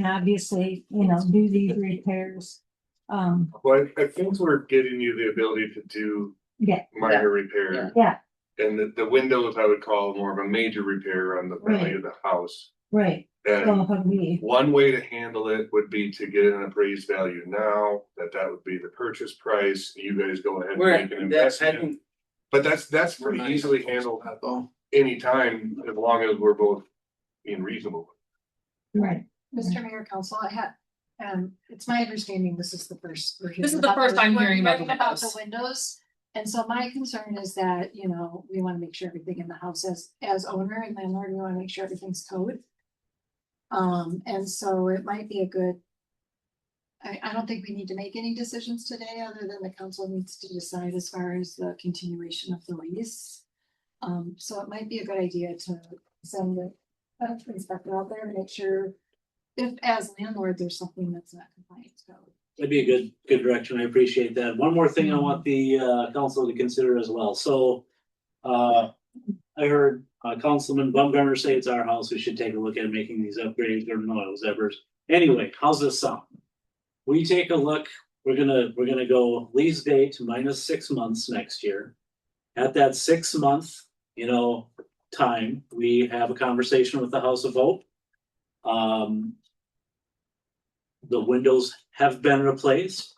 obviously, do these repairs. Well, I think we're getting you the ability to do Yeah, minor repair. yeah, And the windows I would call more of a major repair on the value of the house. right. So And how do we, one way to handle it would be to get an appraised value now, that would be the purchase price. You guys go ahead and We're, make an that's, I investment. think, But that's pretty easily handled anytime, as long as we're both being reasonable. right. Mr. Mayor, Council, I had, it's my understanding this is the first. This is the first I'm hearing about the windows. windows. And so my concern is that, we want to make sure everything in the house as owner and landlord, we want to make sure everything's code. And so it might be a good. I don't think we need to make any decisions today, other than the council needs to decide as far as the continuation of the lease. So it might be a good idea to send the inspector out there to make sure if as landlord, there's something that's not compliant to code. That'd be a good direction. I appreciate that. One more thing I want the council to consider as well. So I heard Councilman Bumgarner say it's our house. We should take a look at making these upgrades or no, it was Evers. Anyway, how's this sound? We take a look. We're gonna go lease date minus 6 months next year. At that 6 month, time, we have a conversation with the House of Hope. The windows have been replaced.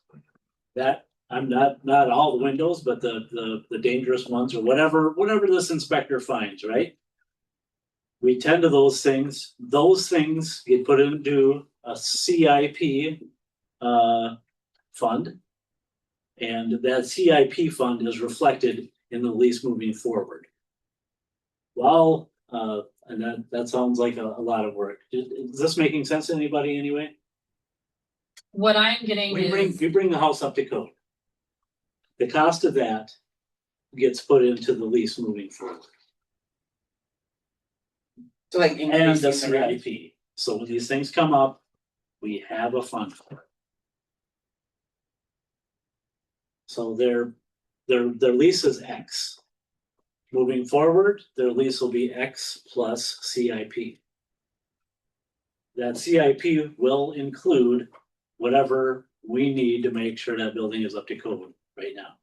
That I'm not all the windows, but the dangerous ones or whatever this inspector finds, right? We tend to those things. Those things get put into a CIP fund. And that CIP fund is reflected in the lease moving forward. Well, and that sounds like a lot of work. Is this making sense to anybody anyway? What I'm getting is. You bring the house up to code. The cost of that gets put into the lease moving forward. so like And the increasing the rent. CIP. So when these things come up, we have a fund for it. So their lease is X. Moving forward, their lease will be X plus CIP. That CIP will include whatever we need to make sure that building is up to code right now.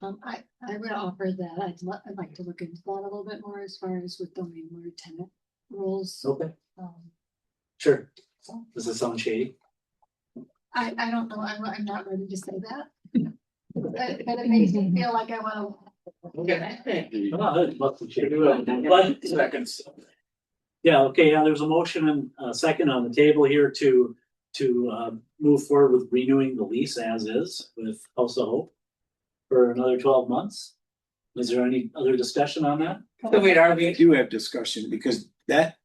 I would offer that. I'd like to look into that a little bit more as far as with the landlord tenant rules. Okay. Um, Sure. so Does it sound shady? I don't know. I'm not ready to say that. But it makes me feel like I want to. Oh, it must be shady. But- Seconds. Yeah, okay, yeah, there's a motion and a second on the table here to move forward with renewing the lease as is with House of Hope for another 12 months. Is there any other discussion on that? So wait, are We we, do have discussion because that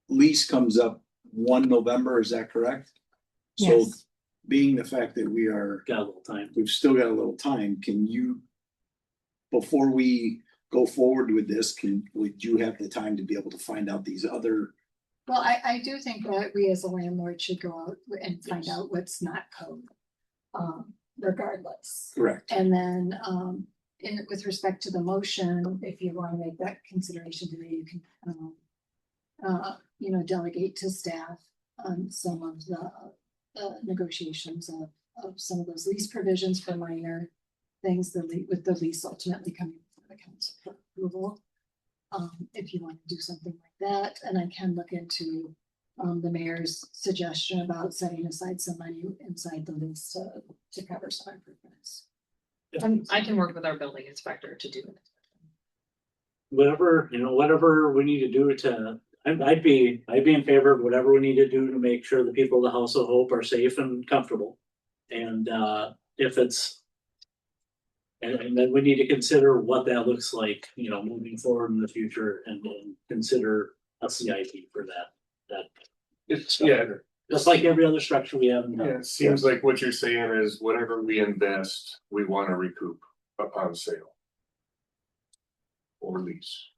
lease comes up 1 November, is that correct? So Yes. being the fact that Got a little time. we've still got a little time, can you, before we go forward with this, would you have the time to be able to find out these other? Well, I do think that we as a landlord should go out and find out what's not code. Regardless. Correct. And then, with respect to the motion, if you want to make that consideration today, you can, delegate to staff on some of the negotiations of some of those lease provisions for minor things, with the lease ultimately coming from the council for approval. If you want to do something like that, and I can look into the mayor's suggestion about setting aside some money inside the lease to cover some improvements. I can work with our building inspector to do it. Whatever we need to do I'd be in favor of whatever we need to do to make sure the people of the House of Hope are safe and comfortable. And if it's, and then we need to consider what that looks like, moving forward in the future and consider a CIP for that. It's, yeah, just like every other structure we have. in town. Yeah, it seems like what you're saying is whatever we invest, we wanna recoup upon sale. Or lease.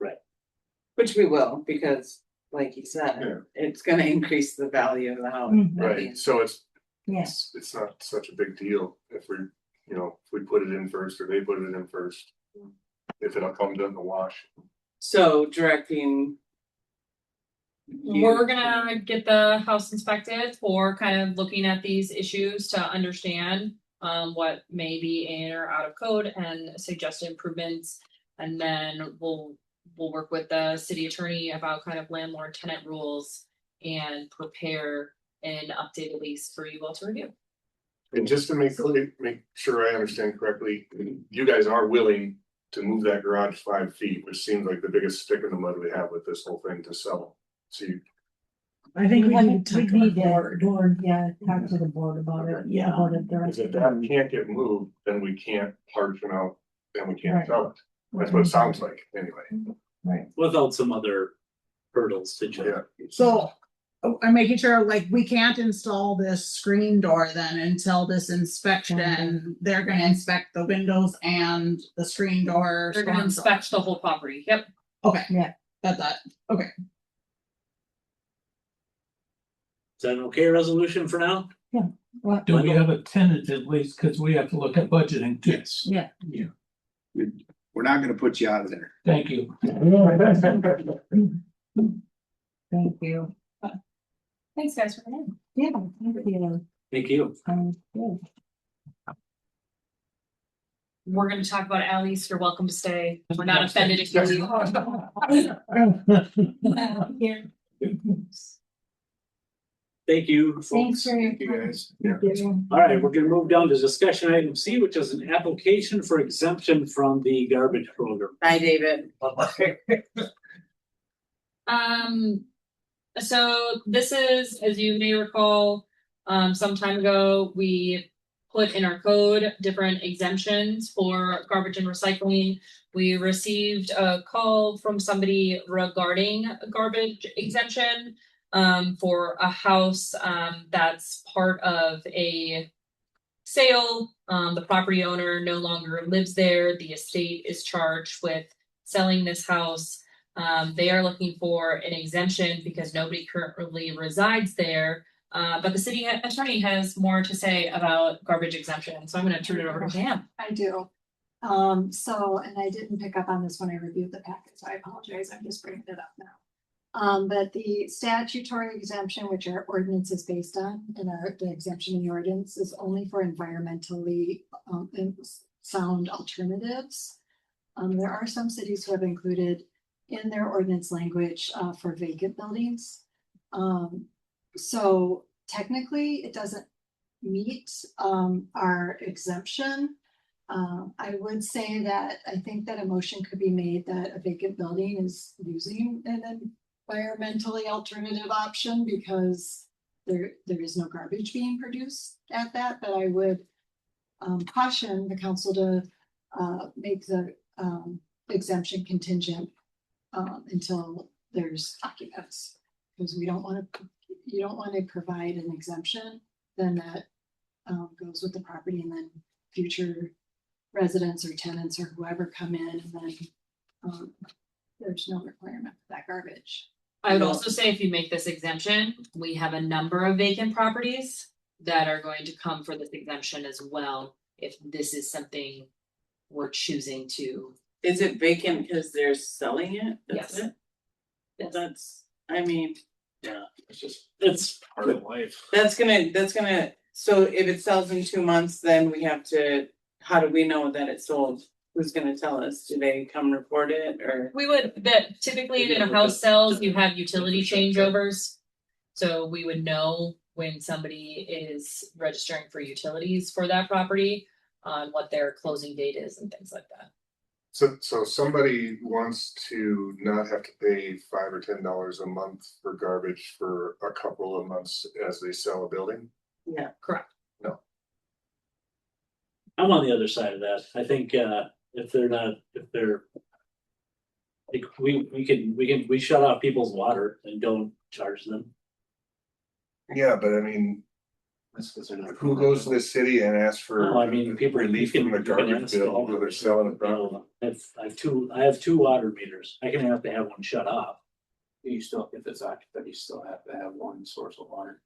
Which we will, because like you Yeah. said, it's gonna increase the value of the house. Mhm. Right, so Yes. it's not such a big deal if we, if we put it in first or they put it in first. If it all comes in the wash. So directing. you- We're gonna get the house inspected for kind of looking at these issues to understand what may be in or out of code and suggest improvements. And then we'll work with the city attorney about kind of landlord tenant rules and prepare an updated lease for you all to review. And just to make sure I understand correctly, you guys are willing to move that garage 5 feet, which seems like the biggest stick in the mud we have with this whole thing to sell. See, I think we We need to talk to need the to, board. yeah, talk to the board about it. Yeah. Board of because if directors. that can't get moved, then we can't partition out, then we can't Right. sell it. That's what it sounds like, anyway. Without some other hurdles to jump. Yeah. So I'm making sure like we can't install this screen door then until this inspection. They're gonna inspect the windows and the screen door. They're gonna storm door. inspect the whole property. Yep. Okay. Yeah. Got that. Okay. Is that an okay resolution for now? Do we have a tentative lease? Cause we have to look at budgeting too. Yes. Yeah. Yeah. We're not gonna put you out of there. Thank you. Thank you. Thanks, guys, for coming in. Yeah, thank you. Thank you. Good. We're gonna talk about alleys. You're welcome to stay. We're not offended if you leave. Thank you. Thanks folks. for your Thank you time. guys. Thank you. All right, we're gonna move down to discussion item C, which is an application for exemption from the garbage program. Hi, David. So this is, as you may recall, some time ago, we put in our code different exemptions for garbage and recycling. We received a call from somebody regarding a garbage exemption for a house that's part of a sale. The property owner no longer lives there. The estate is charged with selling this house. They are looking for an exemption because nobody currently resides there. But the city attorney has more to say about garbage exemption, so I'm gonna turn it over to Pam. I do. And I didn't pick up on this when I reviewed the packet, so I apologize. I'm just bringing it up now. But the statutory exemption, which our ordinance is based on, and the exemption in the ordinance is only for environmentally sound alternatives. There are some cities who have included in their ordinance language for vacant buildings. So technically, it doesn't meet our exemption. I would say that I think that a motion could be made that a vacant building is using an environmentally alternative option because there is no garbage being produced at that, but I would caution the council to make the exemption contingent until there's occupants. Because you don't want to provide an exemption, then that goes with the property and then future residents or tenants or whoever come in and then there's no requirement for that garbage. I would also say if you make this exemption, we have a number of vacant properties that are going to come for this exemption as well. If this is something we're choosing to. Is it vacant because they're selling it? Yes. It? That's, I mean, Yeah, it's part of life. that's gonna, so if it sells in 2 months, then we have to, how do we know that it sold? Who's gonna tell us? Do they come report it or? We would, that typically in a house sells, you have utility changeovers. So we would know when somebody is registering for utilities for that property on what their closing date is and things like that. So somebody wants to not have to pay $5 or $10 a month for garbage for a couple of months as they sell a building? Yeah. Correct. I'm on the other side of that. I think if they're like we shut off people's water and don't charge them. Yeah, but I mean, who goes to the city and asks for No, I mean, people. relief you from the can garbage ask bill all- where they're selling the property? I have two water meters. I can have to have one shut off. You still, if it's occupied, you still have to have one source of water.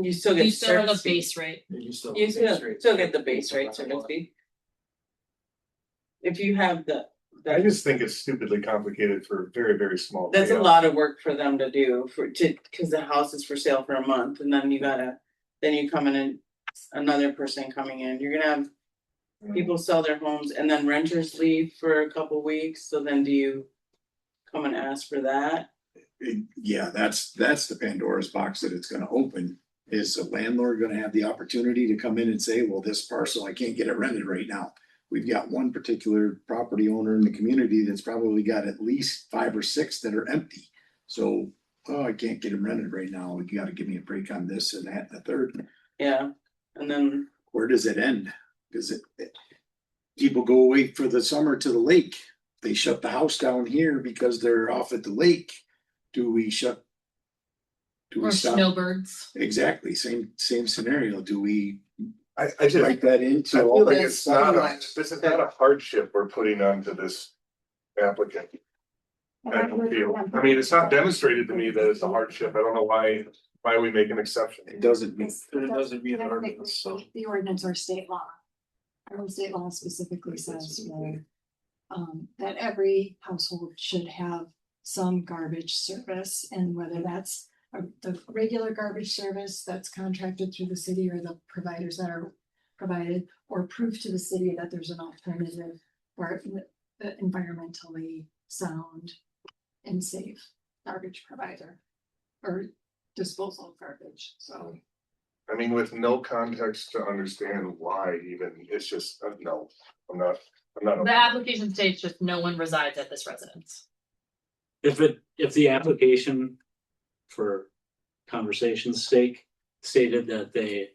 You still get. You still have a service fee. base rate. You still. You still get the base rate service fee. If you have I just think it's stupidly complicated for very, very small. that's a payouts. lot of work for them to do cause the house is for sale for a month and then you come in and another person coming in, you're gonna have people sell their homes and then renters leave for a couple weeks, so then do you come and ask for that? Yeah, that's the Pandora's box that it's gonna open. Is the landlord gonna have the opportunity to come in and say, well, this parcel, I can't get it rented right now. We've got one particular property owner in the community that's probably got at least 5 or 6 that are empty. So, oh, I can't get them rented right now. You gotta give me a break on this and that and the third. Yeah, and then Where does it end? Does it, people go away for the summer to the lake. They shut the house down here because they're off at the lake. Do we stop? Or snowbirds. Exactly, same scenario. Do we I just, write that I into feel all like the it's not, this is not a hardship we're putting onto this applicant. I don't feel, I mean, it's not demonstrated to me that it's a hardship. I don't know why we make an exception. It doesn't mean. The ordinance or state law. Our state law specifically says that every household should have some garbage service, and whether that's the regular garbage service that's contracted through the city or the providers that are provided, or proof to the city that there's an alternative or environmentally sound and safe garbage provider or disposal of garbage, so. I mean, with no context to understand why even, it's just, no, I'm not. The application states just no one resides at this residence. If the application for conversation's sake stated that they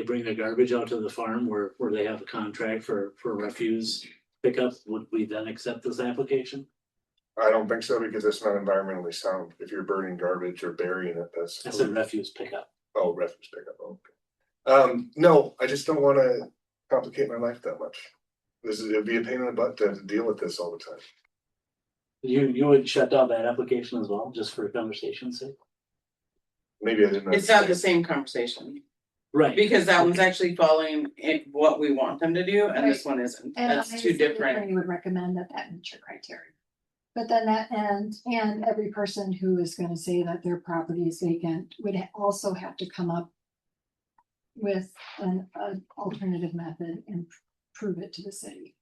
bring the garbage out to the farm where they have a contract for refuse pickup, would we then accept this application? I don't think so, because it's not environmentally sound. If you're burning garbage or burying it, that's. I said refuse pickup. Oh, refuse pickup, okay. No, I just don't wanna complicate my life that much. It'd be a pain in the butt to deal with this all the time. You would shut down that application as well, just for conversation's sake? Maybe I didn't. it's not the same conversation, Right. because that one's actually following in what we want them to do, and this one isn't, And that's I two as the different. attorney would recommend that meets your criteria. But then and every person who is gonna say that their property is vacant would also have to come up with an alternative method and prove it to the city.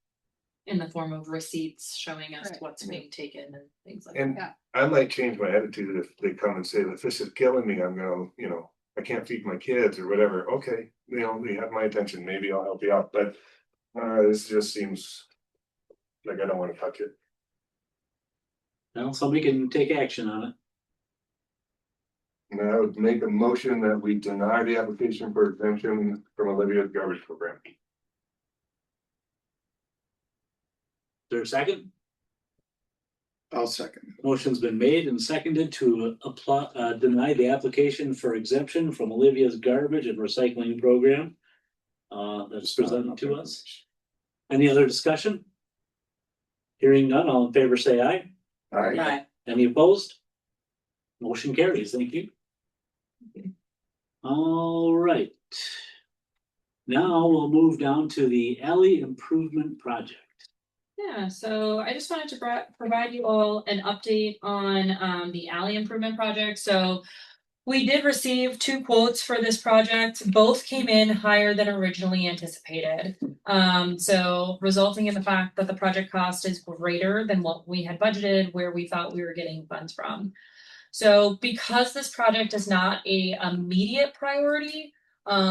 In the form of receipts showing us Right. what's being taken and things like And that. I might change my attitude if they come and say, if this is killing me, I'm gonna, I can't feed my kids or whatever. Okay, you have my attention, maybe I'll help you out, but this just seems like I don't wanna touch it. Well, somebody can take action on it. And I would make a motion that we deny the application for exemption from Olivia's garbage program. Is there a second? I'll second. Motion's been made and seconded to deny the application for exemption from Olivia's garbage and recycling program. That's presented to us. Any other discussion? Hearing none, all in favor say aye. Alright, Right. Any opposed? Motion carries, thank you. All right. Now we'll move down to the alley improvement project. Yeah, so I just wanted to provide you all an update on the alley improvement project. So we did receive 2 quotes for this project. Both came in higher than originally anticipated. So resulting in the fact that the project cost is greater than what we had budgeted, where we thought we were getting funds from. So because this project is not a immediate priority,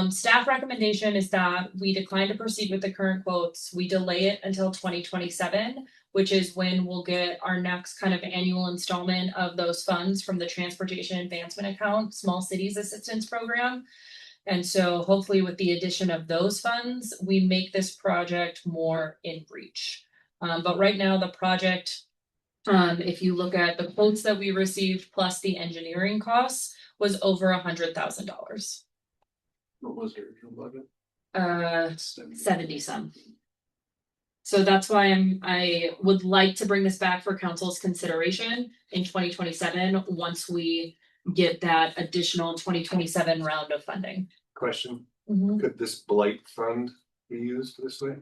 staff recommendation is that we decline to proceed with the current quotes. We delay it until 2027, which is when we'll get our next kind of annual installment of those funds from the Transportation Advancement Account, Small Cities Assistance Program. And so hopefully with the addition of those funds, we make this project more in reach. But right now the project, if you look at the quotes that we received plus the engineering costs, was over $100,000. What was your budget? 70 some. So that's why I would like to bring this back for council's consideration in 2027, once we get that additional 2027 round of funding. Question, Mhm. could this blight fund be used this way?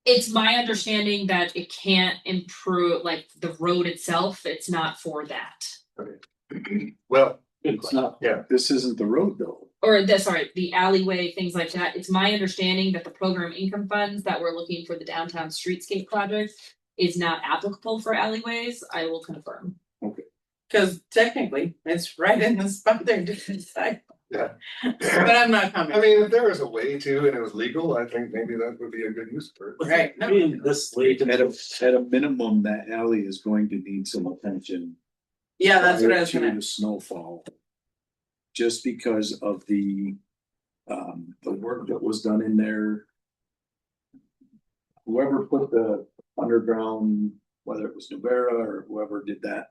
It's my understanding that it can't improve, like the road itself, it's not for that. Well, It's not, Yeah. this isn't the road though. Or the alleyway, things like that. It's my understanding that the program income funds that we're looking for the downtown streetscape project is not applicable for alleyways. I will confirm. Cause technically, it's right in the spot they're decide. Yeah. But I'm not coming. I mean, if there was a way to and it was legal, I think maybe that would be a good use for it. Right, no. Being this late in At a minimum, that alley is going to need some attention. Yeah, that's what I prior was to gonna, the snowfall. Just because of the work that was done in there. Whoever put the underground, whether it was Nubera or whoever did that.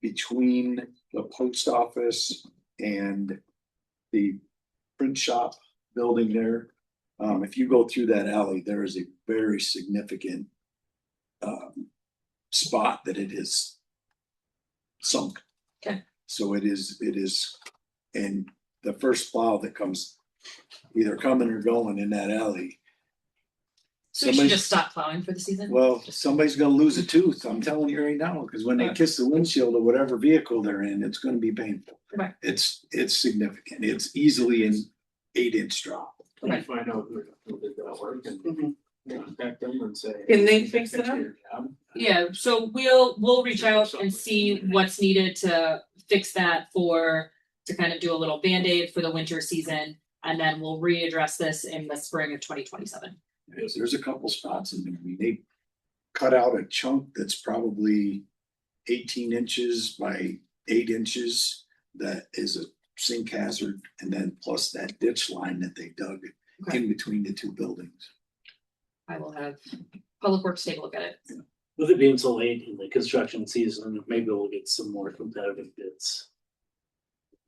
Between the post office and the print shop building there. If you go through that alley, there is a very significant spot that it is sunk. Okay. So it is, and the first plow that comes either coming or going in that alley. So we should Somebody's- just stop plowing for the season? Well, somebody's gonna lose a tooth, I'm telling you right now, because when they kiss the windshield of whatever vehicle they're in, it's gonna be painful. Okay. It's significant, it's easily an 8-inch drop. Okay. Find out who did that work and contact them and say. Can they fix it up? Yeah, so we'll reach out and see what's needed to fix that to kind of do a little Band-Aid for the winter season. And then we'll readdress this in the spring of 2027. Yes, there's a couple spots in there, I mean, they cut out a chunk that's probably 18 inches by 8 inches. That is a sink hazard, and then plus that ditch line that they dug Okay. in between the two buildings. I will have Public Works take a look at it. With it being so late in the construction season, maybe we'll get some more competitive bids.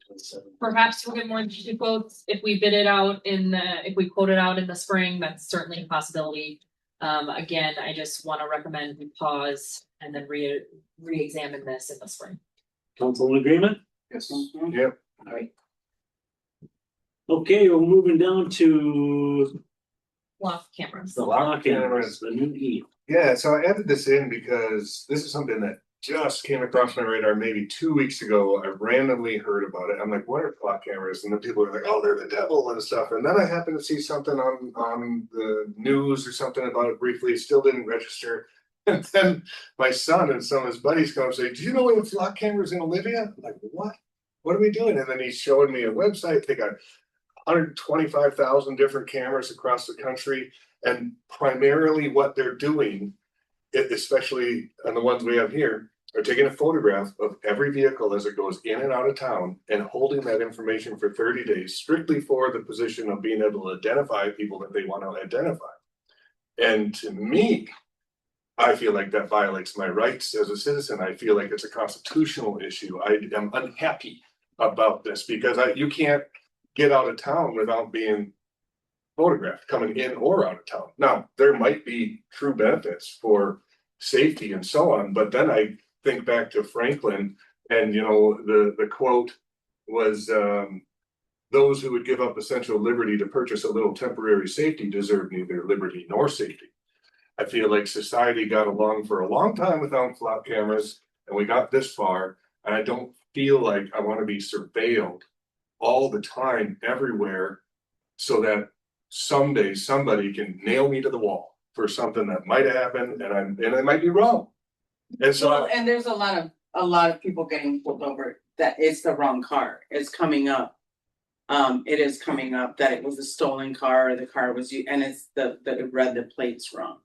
27. Perhaps we'll get more quotes if we bid it out if we quote it out in the spring, that's certainly a possibility. Again, I just want to recommend we pause and then re-examine this in the spring. Council in agreement? Yes. Yep. All right, Okay, we're moving down to lock cameras. the lock cameras, the new E. Yeah, so I added this in because this is something that just came across my radar maybe 2 weeks ago. I randomly heard about it. I'm like, what are clock cameras? And then people are like, oh, they're the devil and stuff. And then I happened to see something on the news or something about it briefly. It still didn't register. And then my son and some of his buddies come and say, do you know we have flock cameras in Olivia? I'm like, what? What are we doing? And then he's showing me a website. They got 125,000 different cameras across the country. And primarily what they're doing, especially on the ones we have here, are taking a photograph of every vehicle as it goes in and out of town and holding that information for 30 days, strictly for the position of being able to identify people that they want to identify. And to me, I feel like that violates my rights as a citizen. I feel like it's a constitutional issue. I am unhappy about this because you can't get out of town without being photographed coming in or out of town. Now, there might be true benefits for safety and so on, but then I think back to Franklin and, you know, the quote was, those who would give up essential liberty to purchase a little temporary safety deserve neither liberty nor safety. I feel like society got along for a long time without flock cameras and we got this far, and I don't feel like I want to be surveilled all the time everywhere so that someday somebody can nail me to the wall for something that might have happened and I might be wrong. And so Well, and there's a lot of people getting pulled over that it's the wrong car. It's coming up. It is coming up that it was a stolen car or the car was and it's it read the plates wrong.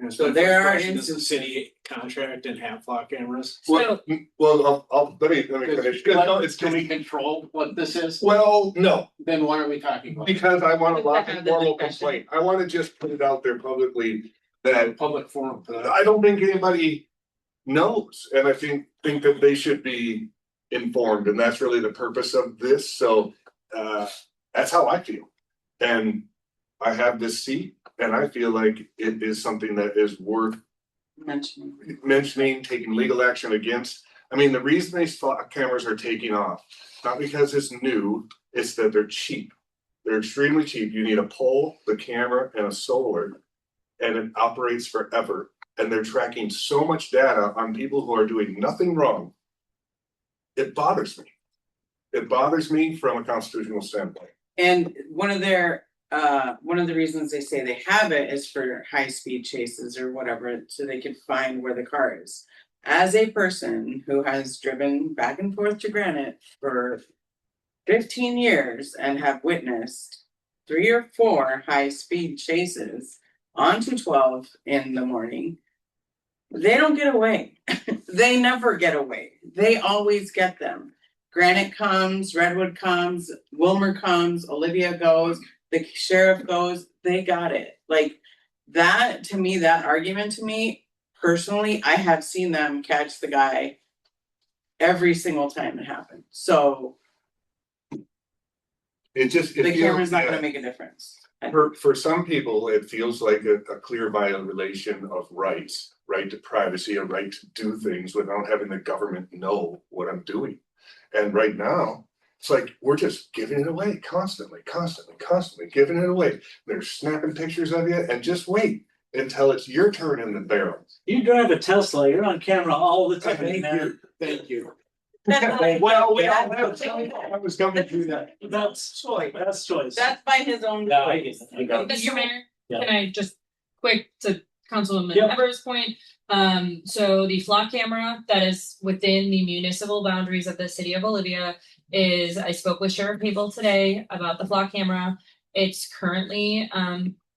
So there are Does the city contract and have flock cameras? well, let me finish. Can we control what this is? Well, no, Then what are we talking about? because I want to lodge a Have the formal discussion. complaint. I want to just put it out there publicly that Public forum for that. I don't think anybody knows, and I think that they should be informed, and that's really the purpose of this, so that's how I feel. And I have this seat, and I feel like it is something that is worth mentioning, taking legal action against. I mean, the reason these cameras are taking off, not because it's new, it's that they're cheap. They're extremely cheap. You need a pole, the camera, and a solar, and it operates forever. And they're tracking so much data on people who are doing nothing wrong. It bothers me. It bothers me from a constitutional standpoint. And one of the reasons they say they have it is for high-speed chases or whatever, so they could find where the car is. As a person who has driven back and forth to Granite for 15 years and have witnessed 3 or 4 high-speed chases on 212 in the morning, they don't get away. They never get away. They always get them. Granite comes, Redwood comes, Wilmer comes, Olivia goes, the sheriff goes, they got it. Like that, to me, that argument to me, personally, I have seen them catch the guy every single time it happened. So the camera's not gonna make a difference. For some people, it feels like a clear violation of rights, right to privacy, a right to do things without having the government know what I'm doing. And right now, it's like we're just giving it away constantly giving it away. They're snapping pictures of you, and just wait until it's your turn in the barrel. You drive a Tesla, you're on camera all the time, man. Thank you. Well, we all have some. I was coming through that. That's choice. That's by his own Yeah, choice. I got it. Mr. Mayor, Yeah. can I just quick to Councilwoman Yep. Ever's point? So the flock camera that is within the municipal boundaries of the city of Olivia is, I spoke with Sheriff Pable today about the flock camera. It's currently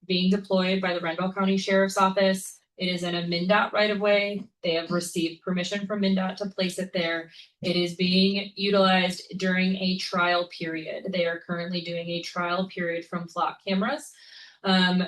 being deployed by the Renville County Sheriff's Office. It is in a MnDOT right of way. They have received permission from MnDOT to place it there. It is being utilized during a trial period. They are currently doing a trial period from flock cameras.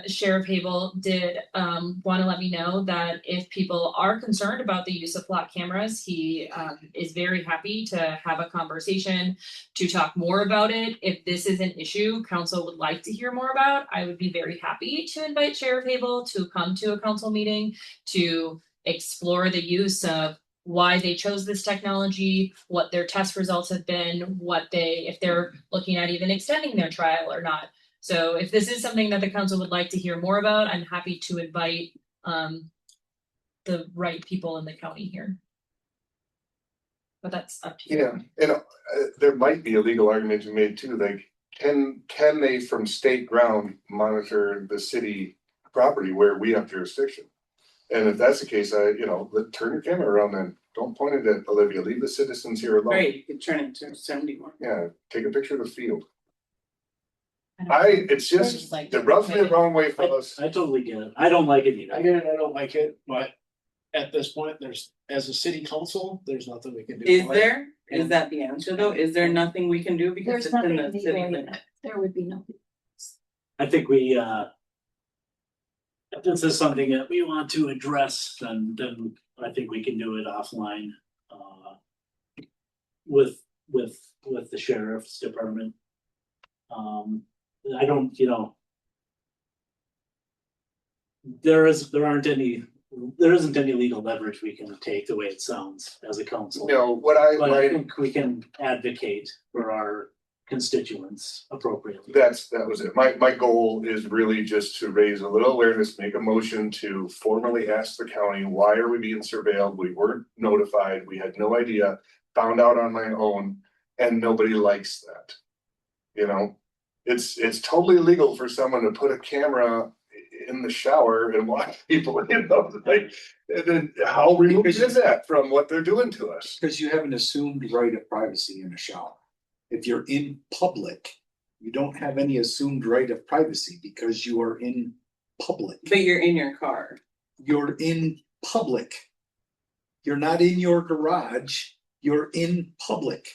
Sheriff Hable did want to let me know that if people are concerned about the use of flock cameras, he is very happy to have a conversation to talk more about it. If this is an issue council would like to hear more about, I would be very happy to invite Sheriff Hable to come to a council meeting to explore the use of why they chose this technology, what their test results have been, if they're looking at even extending their trial or not. So if this is something that the council would like to hear more about, I'm happy to invite the right people in the county here. But that's up to you. Yeah, and there might be a legal argument to be made too, like, can they from state ground monitor the city property where we have jurisdiction? And if that's the case, turn your camera around then, don't point it at Olivia, leave the citizens here alone. Right, you could turn it to 71. Yeah, take a picture of the field. It rubs me the wrong way, fellas. I totally get it. I don't like it either. I get it, I don't like it, but at this point, as a city council, there's nothing we can do. Is that the answer though? Is there nothing we can do because There's it's in nothing the city legal in limit? it. There would be nothing. I think we, if this is something that we want to address, then I think we can do it offline, with the sheriff's department. I don't, there isn't any legal leverage we can take the way it sounds as a council. No, But I think we can advocate for our constituents appropriately. that was it. My goal is really just to raise a little awareness, make a motion to formally ask the county, why are we being surveilled? We weren't notified, we had no idea, found out on my own, and nobody likes that. It's totally illegal for someone to put a camera in the shower and watch people, and then how removed is that from what they're doing to us? Because you have an assumed right of privacy in a shower. If you're in public, you don't have any assumed right of privacy because you are in public. But you're in your car. You're in public. You're not in your garage, you're in public.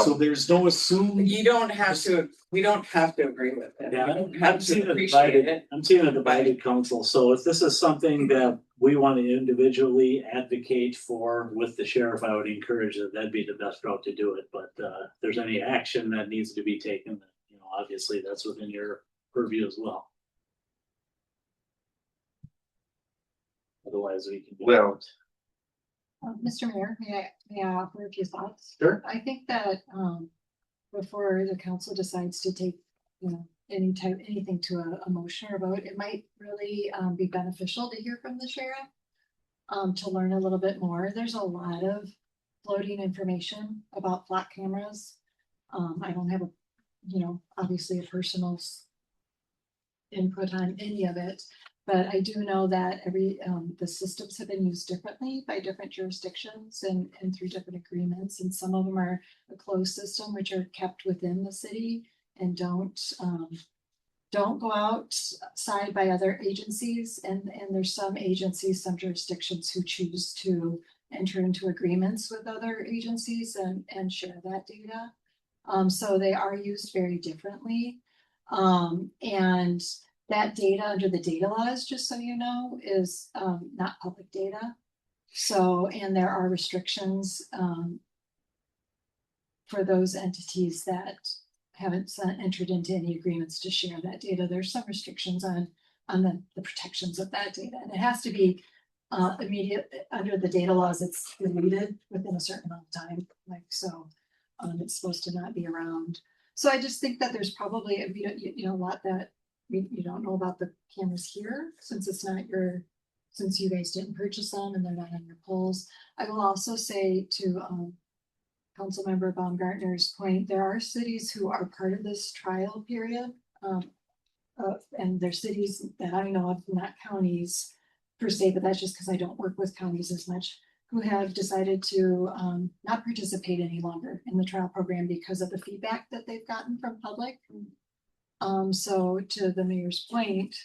So there's no assumed. We don't have to agree with it. Yeah, We don't have to appreciate it. I'm seeing a divided council, so if this is something that we want to individually advocate for with the sheriff, I would encourage that that'd be the best route to do it, but if there's any action that needs to be taken, you know, obviously that's within your purview as well. Otherwise, we can. Well, Mr. Mayor, may I offer a few thoughts? Sure. I think that, before the council decides to take, you know, anything to a motion or vote, it might really, be beneficial to hear from the sheriff. To learn a little bit more. There's a lot of floating information about flat cameras. I don't have obviously a personal input on any of it. But I do know that the systems have been used differently by different jurisdictions and through different agreements. And some of them are a closed system, which are kept within the city and don't go outside by other agencies. And there's some agencies, some jurisdictions who choose to enter into agreements with other agencies and share that data. So they are used very differently. And that data under the data laws, just so you know, is not public data. So, and there are restrictions for those entities that haven't entered into any agreements to share that data. There's some restrictions on the protections of that data, and it has to be immediate under the data laws. It's deleted within a certain amount of time, like so. It's supposed to not be around. So I just think that there's probably a lot that you don't know about the cameras here, since since you guys didn't purchase them and they're not on your polls. I will also say to Councilmember Baumgartner's point, there are cities who are part of this trial period. And there's cities that I know of, not counties per se, but that's just because I don't work with counties as much, who have decided to not participate any longer in the trial program because of the feedback that they've gotten from public. So to the mayor's point,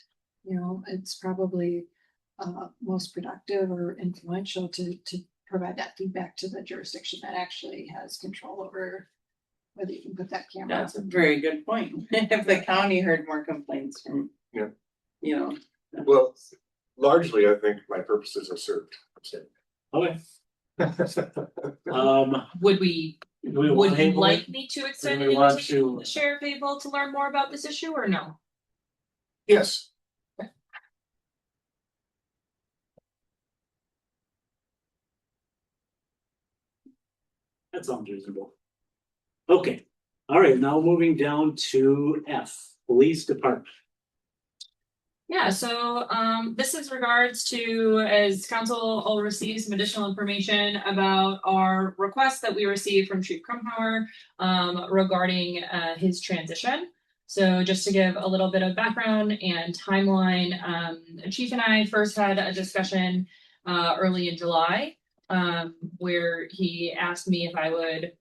it's probably most productive or influential to provide that feedback to the jurisdiction that actually has control over whether you can put that camera. That's a very good point. If the county heard more complaints from, well, largely, I think my purposes are served. Okay. Would you like me to extend an we want invitation to to- the sheriff able to learn more about this issue or no? Yes. That sounds reasonable. Okay, all right, now moving down to F, Police Department. Yeah, so this is regards to, as council will receive some additional information about our request that we received from Chief Krumhauer regarding his transition. So just to give a little bit of background and timeline, Chief and I first had a discussion early in July where he asked me if I would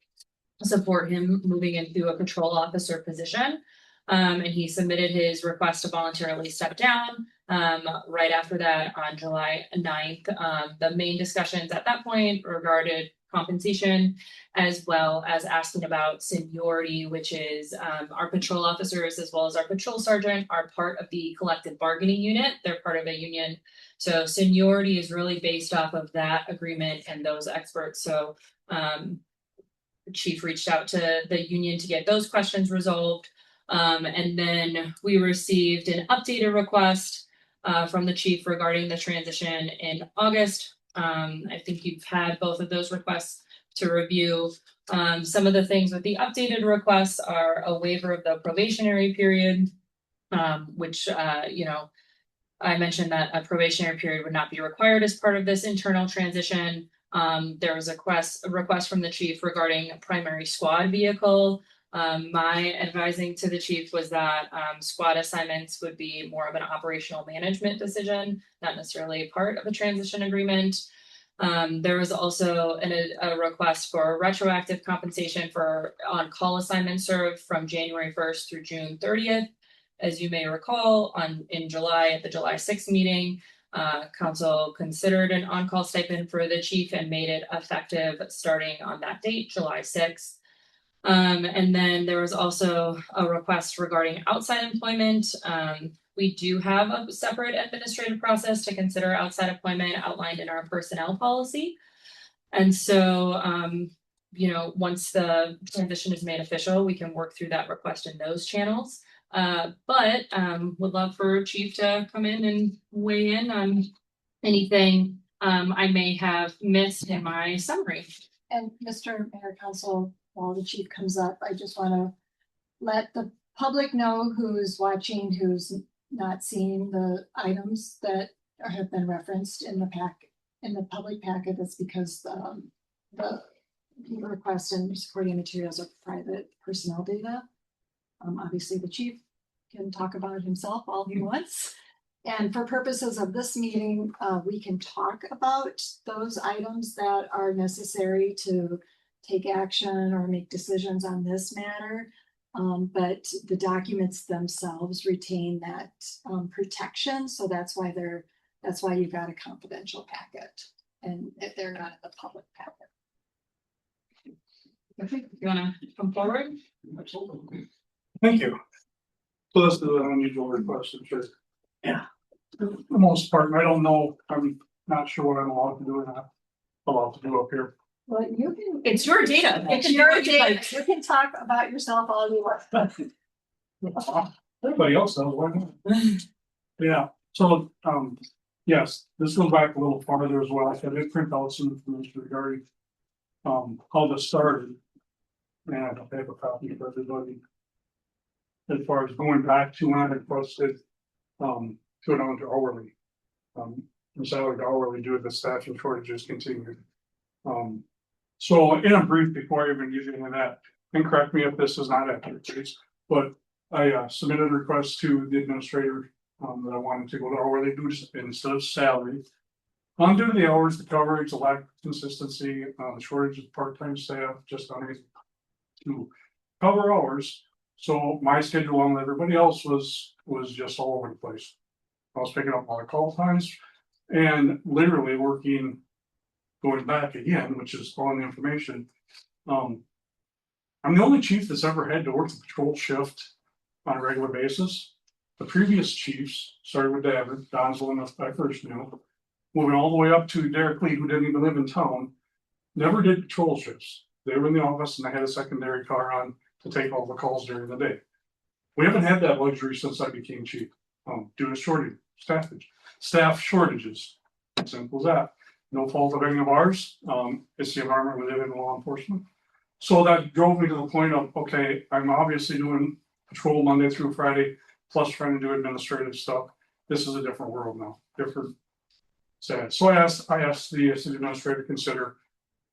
support him moving into a patrol officer position. And he submitted his request to voluntarily step down. Right after that, on July 9th, the main discussions at that point regarded compensation, as well as asking about seniority, which is our patrol officers as well as our patrol sergeant are part of the collective bargaining unit. They're part of a union. So seniority is really based off of that agreement and those experts. So the chief reached out to the union to get those questions resolved. And then we received an updated request from the chief regarding the transition in August. I think you've had both of those requests to review. Some of the things with the updated requests are a waiver of the probationary period, which, I mentioned that a probationary period would not be required as part of this internal transition. There was a request from the chief regarding a primary squad vehicle. My advising to the chief was that squad assignments would be more of an operational management decision, not necessarily a part of a transition agreement. There was also a request for retroactive compensation for on-call assignments served from January 1st through June 30th. As you may recall, in July, at the July 6th meeting, council considered an on-call stipend for the chief and made it effective starting on that date, July 6th. And then there was also a request regarding outside employment. We do have a separate administrative process to consider outside appointment outlined in our personnel policy. And so, once the transition is made official, we can work through that request in those channels. But would love for Chief to come in and weigh in on anything I may have missed in my summary. And Mr. Mayor Council, while the chief comes up, I just want to let the public know who's watching, who's not seeing the items that have been referenced in the public packet. That's because the request and supporting materials are private personnel data. Obviously, the chief can talk about it himself all he wants. And for purposes of this meeting, we can talk about those items that are necessary to take action or make decisions on this matter. But the documents themselves retain that protection. So that's why you've got a confidential packet and if they're not in the public packet. Okay, you wanna come forward? Absolutely. Thank you. So this is an unusual request, I'm sure. Yeah. For the most part, I don't know, I'm not sure what I'm allowed to do or not allowed to do up here. Well, you can. It's your data. It's your data. You can talk about yourself all you want. Everybody else does, why not? Yeah, so, yes, this goes back a little farther as well. I did print out some information regarding how this started. And I don't have a copy for everybody. As far as going back to when I requested to it on to hourly. The salary to hourly due to the staffing shortages continued. So in a brief, before I even get into that, and correct me if this is not accurate, please, but I submitted a request to the administrator that I wanted to go to hourly dues instead of salary. Due to the hours, the coverage, the lack of consistency, the shortage of part-time staff, just unable to cover hours. So my schedule on everybody else was just all over the place. I was picking up a lot of call times and literally working, going back again, which is all the information. I'm the only chief that's ever had to work the patrol shift on a regular basis. The previous chiefs, started with David, Don's the one that I first knew, moving all the way up to Derek Lee, who didn't even live in town, never did patrol shifts. They were in the office and they had a secondary car on to take all the calls during the day. We haven't had that luxury since I became chief, due to staff shortages. Simple as that. No fault of any of ours. It's the environment we live in law enforcement. So that drove me to the point of, okay, I'm obviously doing patrol Monday through Friday, plus trying to do administrative stuff. This is a different world now, different sad. So I asked the city administrator to consider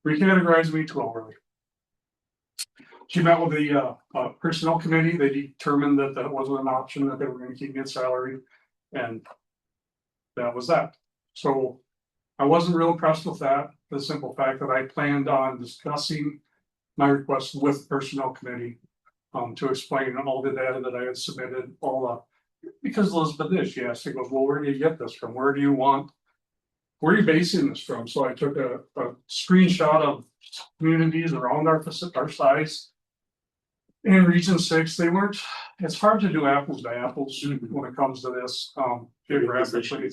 recategorizing me to hourly. She met with the personnel committee. They determined that that wasn't an option, that they were going to keep me at salary, and that was that. So I wasn't real impressed with that. The simple fact that I planned on discussing my request with the personnel committee to explain all the data that I had submitted, because Elizabeth did. She asked, she goes, well, where do you get this from? Where are you basing this from? So I took a screenshot of communities around our size. In Region 6, it's hard to do apples to apples when it comes to this. Geographically,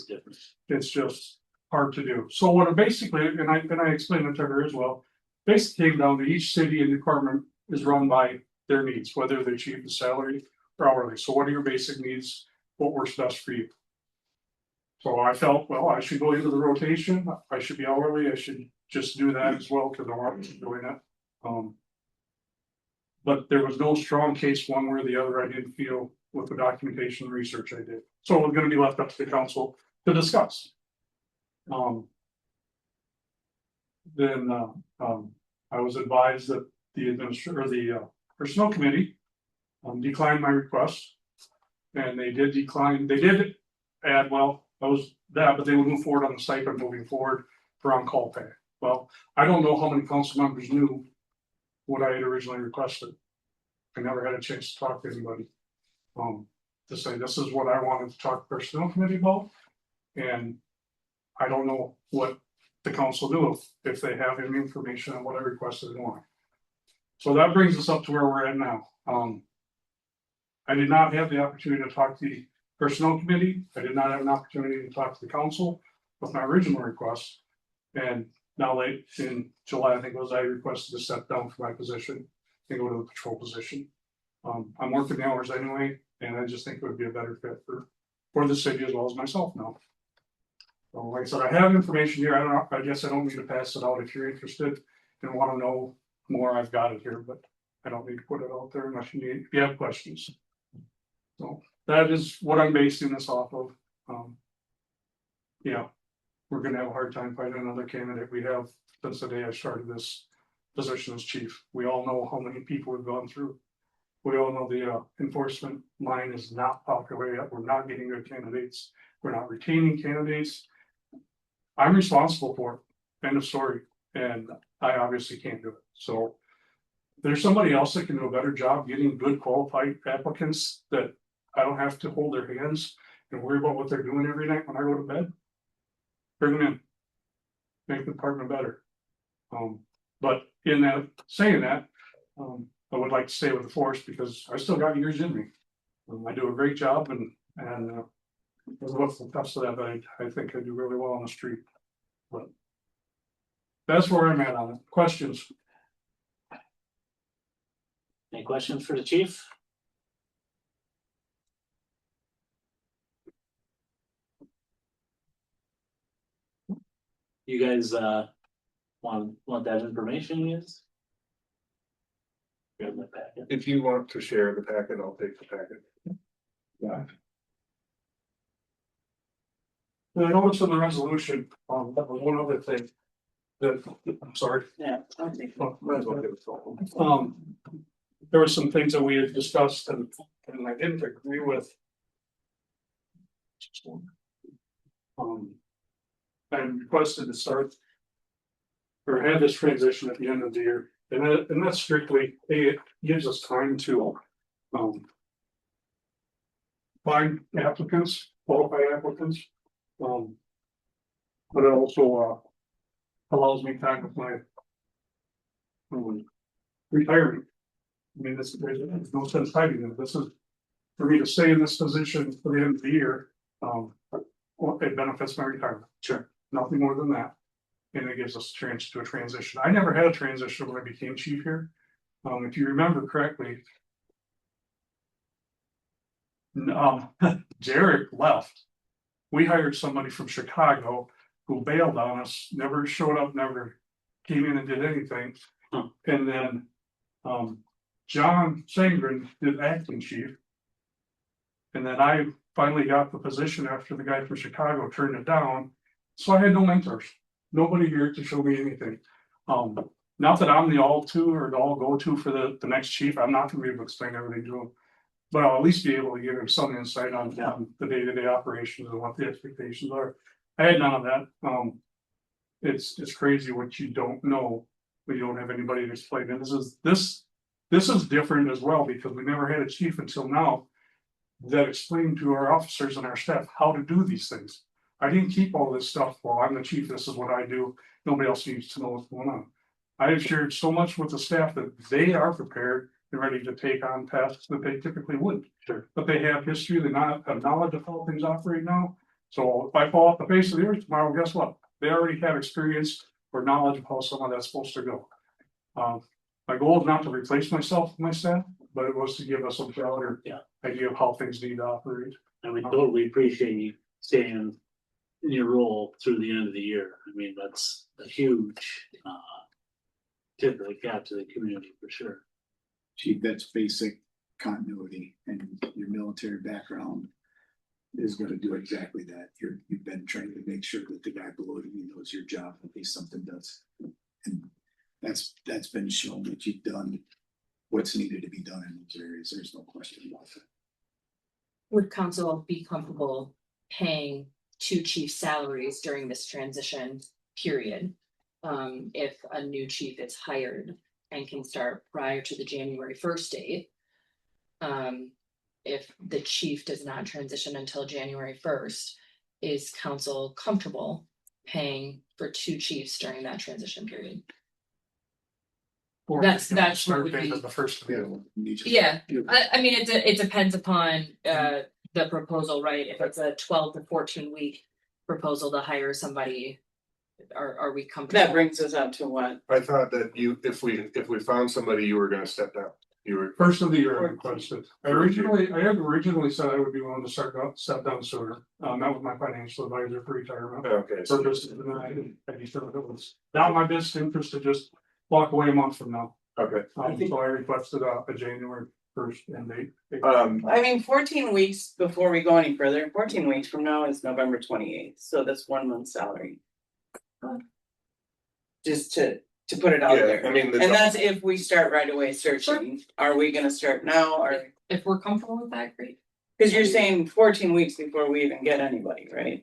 it's just hard to do. So what it basically, and I explained it to her as well, basically came down to each city and department is run by their needs, whether they achieve the salary or hourly. So what are your basic needs? What works best for you? So I felt, well, I should go into the rotation. I should be hourly. I should just do that as well because I'm already doing it. But there was no strong case one way or the other. I didn't feel with the documentation and research I did. So it was going to be left up to the council to discuss. Then I was advised that the personnel committee declined my request, and they did decline. They did add, well, that was that, but they would move forward on the stipend moving forward for on-call pay. Well, I don't know how many council members knew what I had originally requested. I never had a chance to talk to anybody to say this is what I wanted to talk to the personnel committee about, and I don't know what the council do if they have any information on what I requested and why. So that brings us up to where we're at now. I did not have the opportunity to talk to the personnel committee. I did not have an opportunity to talk to the council with my original request. And now late in July, I think it was, I requested to step down from my position and go to the patrol position. I'm working the hours anyway, and I just think it would be a better fit for the city as well as myself now. So like I said, I have information here. I don't know, I guess I don't need to pass it out. If you're interested and want to know more, I've got it here, but I don't need to put it out there unless if you have questions. So that is what I'm basing this off of. Yeah, we're gonna have a hard time finding another candidate. We have since the day I started this position as chief. We all know how many people we've gone through. We all know the enforcement line is not popular yet. We're not getting good candidates. We're not retaining candidates. I'm responsible for it. End of story. And I obviously can't do it. So there's somebody else that can do a better job getting good qualified applicants that I don't have to hold their hands and worry about what they're doing every night when I go to bed. Bring them in. Make the department better. But in that saying that, I would like to stay with the force because I still got years in me. I do a great job and what's the tough of that, but I think I do really well on the street. But that's where I'm at on it. Questions? Any questions for the chief? You guys want that information, yes? Grab my packet. If you want to share the packet, I'll take the packet. Yeah. And I know it's in the resolution, but one other thing that, I'm sorry. Yeah. Might as well give it to them. There were some things that we had discussed and I didn't agree with. I requested to start or have this transition at the end of the year. And that's strictly, it gives us time to find applicants, qualified applicants. But it also allows me time with my retirement. I mean, there's no sense hiding it. This is for me to stay in this position for the end of the year. It benefits my retirement. Sure. Nothing more than that. And it gives us a chance to a transition. I never had a transition when I became chief here. If you remember correctly, Jarek left. We hired somebody from Chicago who bailed on us, never showed up, never came in and did anything. And then John Sangren did acting chief. And then I finally got the position after the guy from Chicago turned it down. So I had no mentors, nobody here to show me anything. Not that I'm the all-to or the all-go-to for the next chief. I'm not gonna be able to explain everything to him. But I'll at least be able to give him some insight on the day-to-day operations and what the expectations are. I had none of that. It's crazy what you don't know when you don't have anybody to explain it. This is different as well because we never had a chief until now that explained to our officers and our staff how to do these things. I didn't keep all this stuff. Well, I'm the chief. This is what I do. Nobody else needs to know what's going on. I have shared so much with the staff that they are prepared and ready to take on tasks that they typically wouldn't. Sure. But they have history, they have knowledge of how things operate now. So if I fall off the face of the earth tomorrow, guess what? They already have experience or knowledge of how some of that's supposed to go. My goal is not to replace myself with my staff, but it was to give us a broader idea of how things need to operate. And we totally appreciate you staying in your role through the end of the year. I mean, that's a huge tip that got to the community for sure. Chief, that's basic continuity, and your military background is gonna do exactly that. You've been trying to make sure that the guy below you knows your job in case something does. And that's been shown that you've done what's needed to be done in those areas. There's no question about that. Would council be comfortable paying 2 chief salaries during this transition period? If a new chief is hired and can start prior to the January 1st date. If the chief does not transition until January 1st, is council comfortable paying for 2 chiefs during that transition period? That's what would be. The first. Yeah, I mean, it depends upon the proposal, right? If it's a 12 to 14 week proposal to hire somebody, are we comfortable? That brings us up to what? I thought that if we found somebody, you were gonna step down. You were. First of the year, I requested. I had originally said I would be willing to step down sooner. That was my financial advisor for retirement. Okay, so Purpose, and then I determined it was not my best interest to just walk away a month from now. okay. So I requested a January 1st end date. I mean, 14 weeks before we go any further, 14 weeks from now is November 28th, so that's 1 month's salary. Just to put it out Yeah, there. I mean, And that's if we start right away searching. Are we gonna start now or? If we're comfortable with that, great. Cause you're saying 14 weeks before we even get anybody, right?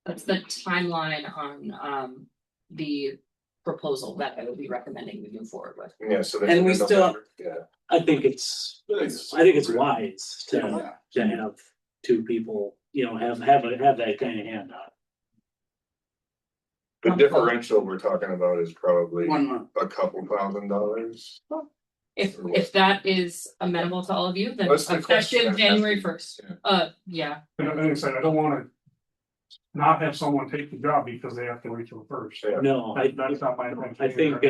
That's the timeline on the proposal that I will be recommending we move forward with. yeah, so. then And we in still- November, Yeah. I think it's wise to have two people, have that kind of handout. The differential we're talking about is probably 1 month. a couple $1,000s. If that is amenable to all of you, then What's the question? effective January 1st. Yeah. Yeah, And like I said, I don't wanna not have someone take the job because they have to wait till the first. Yeah. No, That's not my intention. I think,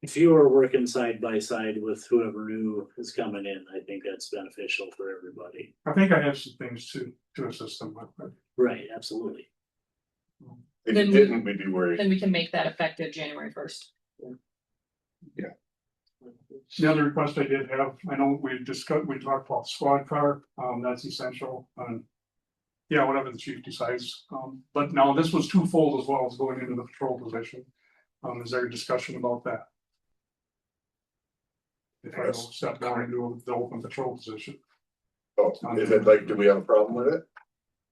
if you were working side by side with whoever new is coming in, I think that's beneficial for everybody. I think I have some things to assist them with. Right, absolutely. If Then you we- didn't, we'd be worried. then we can make that effective January 1st. The other request I did have, I know we talked about the squad car, that's essential, yeah, whatever the chief decides, but now this was twofold as well as going into the patrol position. Is there a discussion about that? If I will step down into the open patrol position, Oh, is it like, do we have a problem with it?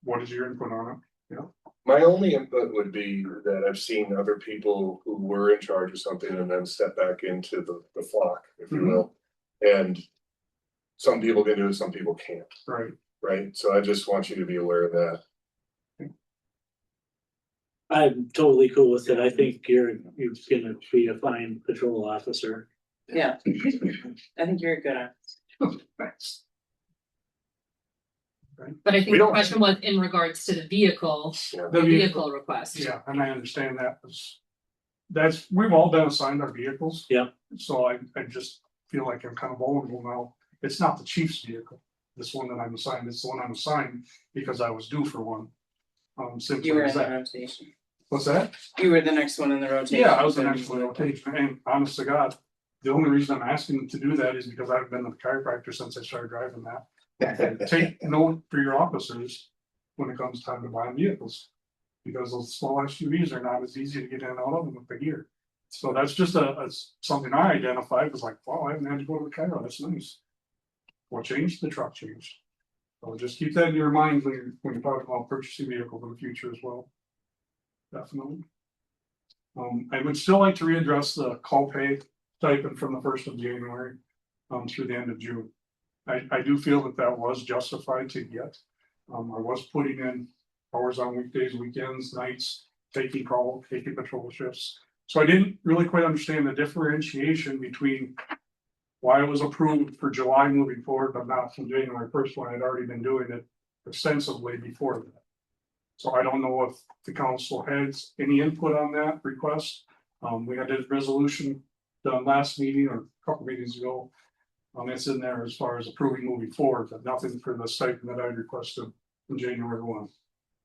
what is your input on it? My only input would be that I've seen other people who were in charge of something and then step back into the flock, if you will. And some people can do it, some people can't, Right, right? So I just want you to be aware of that. I'm totally cool with it. I think you're gonna be a fine patrol officer. Yeah. I think you're good at. thanks. But I think We the don't- question was in regards to the vehicle, Yeah. the vehicle request. Yeah, and I understand that, we've all been assigned our vehicles. Yeah. So I just feel like I'm kind of vulnerable now, it's not the chief's vehicle, this one that I'm assigned, it's the one I'm assigned because I was due for one. Simply You were in as the that. rotation. What's that? You were the next one in the rotation. Yeah, I was the next one rotation, and honest to God, the only reason I'm asking to do that is because I've been a chiropractor since I started driving that. Take note for your officers when it comes time to buying vehicles. Because those small SUVs are not as easy to get in and out of them with the gear. So that's just something I identified was like, wow, I haven't had to go to the chiro, that's nice. What changed? The truck changed. So just keep that in your mind when you're talking about purchasing vehicles in the future as well. Definitely. I would still like to readdress the call pay stipend from the 1st of January through the end of June. I do feel that was justified to get. I was putting in hours on weekdays, weekends, nights, taking patrol shifts. So I didn't really quite understand the differentiation between why it was approved for July moving forward, but not from January 1st when I'd already been doing it extensively before that. So I don't know if the council has any input on that request. We had a resolution done last meeting or a couple meetings ago. It's in there as far as approving moving forward, but nothing for the stipend that I requested from January 1.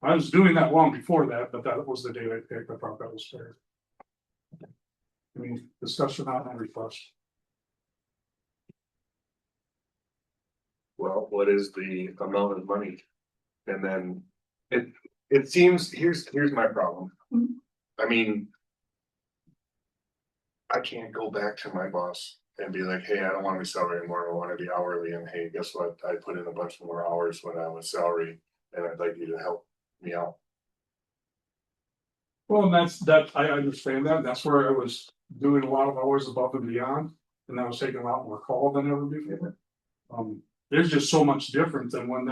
I was doing that long before that, but that was the date I picked. I thought that was fair. Any discussion on that request? Well, what is the amount of money? And then it seems, here's my problem. I mean. I can't go back to my boss and be like, hey, I don't want to be salary anymore, I want to be hourly, and hey, guess what? I put in a bunch more hours when I was salary, and I'd like you to help me out. Well, I understand that. That's where I was doing a lot of hours above and beyond, and I was taking a lot more call than ever before. There's just so much different than when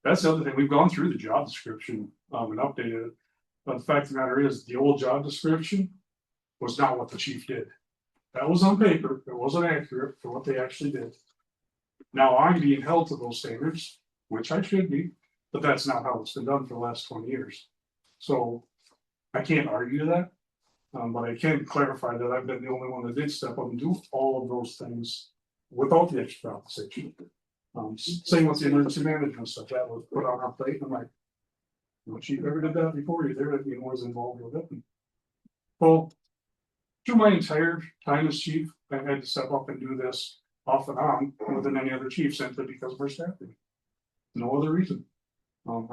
that's the other thing. We've gone through the job description and updated it. But the fact of the matter is, the old job description was not what the chief did. That was on paper. It wasn't accurate for what they actually did. Now I'm being held to those standards which I should be, but that's not how it's been done for the last 20 years. So I can't argue that. But I can clarify that I've been the only one that did step up and do all of those things without the extra compensation. Same with the emergency management stuff, that was put on our plate, and I'm like, well, chief ever did that before, you there, you was involved with it. Well, through my entire time as chief, I've had to step up and do this off and on more than any other chief, simply because of our staffing. No other reason.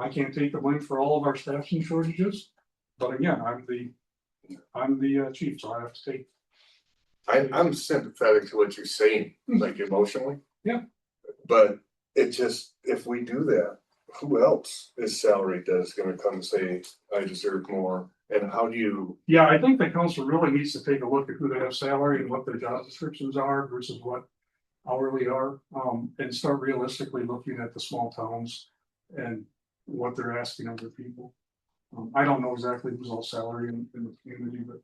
I can't take the blame for all of our staffing shortages, but again, I'm the chief, so I have to take. I'm sympathetic to what you're saying, like emotionally. Yeah. But it just, if we do that, who else is salaried that is gonna come and say, I deserve more? And how do you? Yeah, I think the council really needs to take a look at who they have salary and what their job descriptions are versus what hourly are, and start realistically looking at the small towns and what they're asking of their people. I don't know exactly who's all salary in the community, but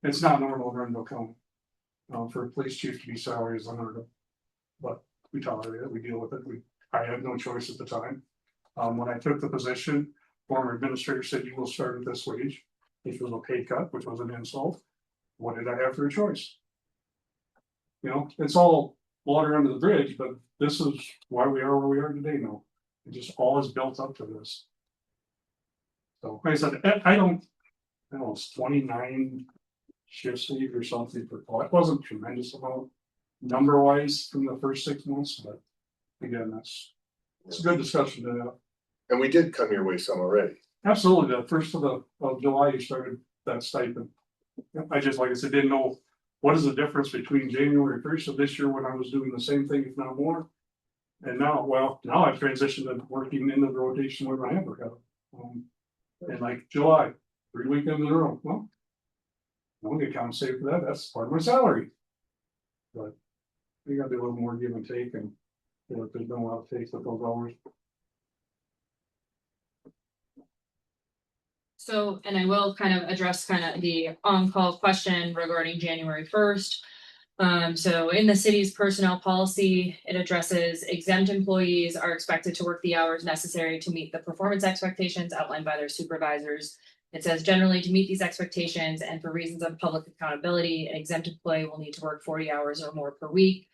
it's not normal in Renville County. For a police chief to be salary is unheard of, but we tolerate it, we deal with it. I had no choice at the time. When I took the position, former administrator said, you will start at this wage, which was a pay cut, which was an insult. What did I have for a choice? You know, it's all water under the bridge, but this is why we are where we are today now. It just all is built up to this. So, like I said, I don't know, it's 29 shifts leave or something per call. It wasn't tremendous amount number wise from the first 6 months, but again, it's a good discussion to have. And we did come your way some already. Absolutely, the first of July, you started that stipend. I just, like I said, didn't know what is the difference between January 1st of this year when I was doing the same thing, if not more. And now I've transitioned to working into the rotation where I ever have. And like July, 3 weekends in a row. Well, I don't get compensated for that. That's part of my salary. But you gotta do a little more give and take, and you know, there's been a lot of takes with those hours. So, and I will kind of address kind of the on-call question regarding January 1st. So in the city's personnel policy, it addresses exempt employees are expected to work the hours necessary to meet the performance expectations outlined by their supervisors. It says generally to meet these expectations and for reasons of public accountability, an exempt employee will need to work 40 hours or more per week.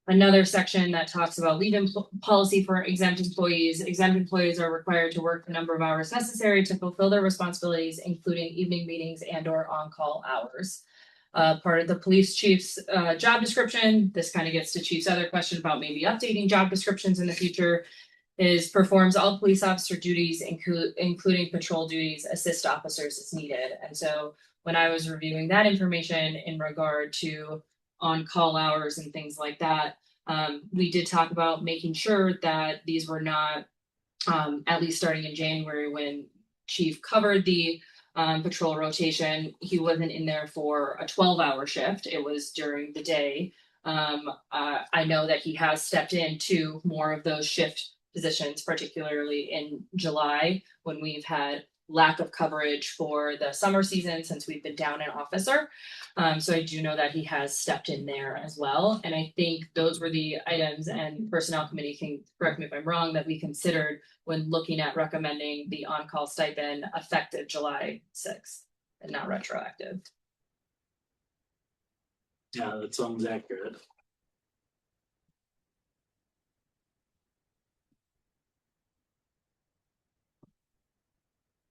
Another section that talks about leave policy for exempt employees. Exempt employees are required to work the number of hours necessary to fulfill their responsibilities, including evening meetings and or on-call hours. Part of the police chief's job description, this kind of gets to chief's other question about maybe updating job descriptions in the future, is performs all police officer duties, including patrol duties, assist officers as needed. And so when I was reviewing that information in regard to on-call hours and things like that, we did talk about making sure that these were not, at least starting in January when chief covered the patrol rotation, he wasn't in there for a 12-hour shift. It was during the day. I know that he has stepped into more of those shift positions, particularly in July when we've had lack of coverage for the summer season since we've been down an officer. So I do know that he has stepped in there as well. And I think those were the items, and personnel committee can correct me if I'm wrong, that we considered when looking at recommending the on-call stipend effective July 6th and not retroactive. Yeah, that sounds accurate.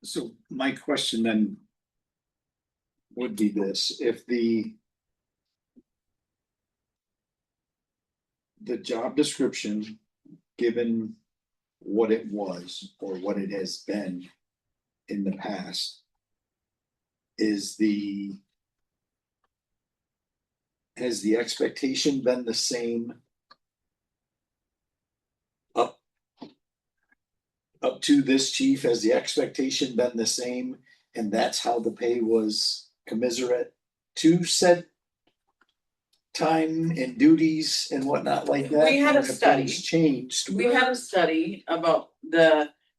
So my question then would be this: if the job description, given what it was or what it has been in the past, has the expectation been the same up to this chief? Has the expectation been the same, and that's how the pay was commiserate to said time and duties and whatnot like that? We had a Or have study. things changed? We had a study about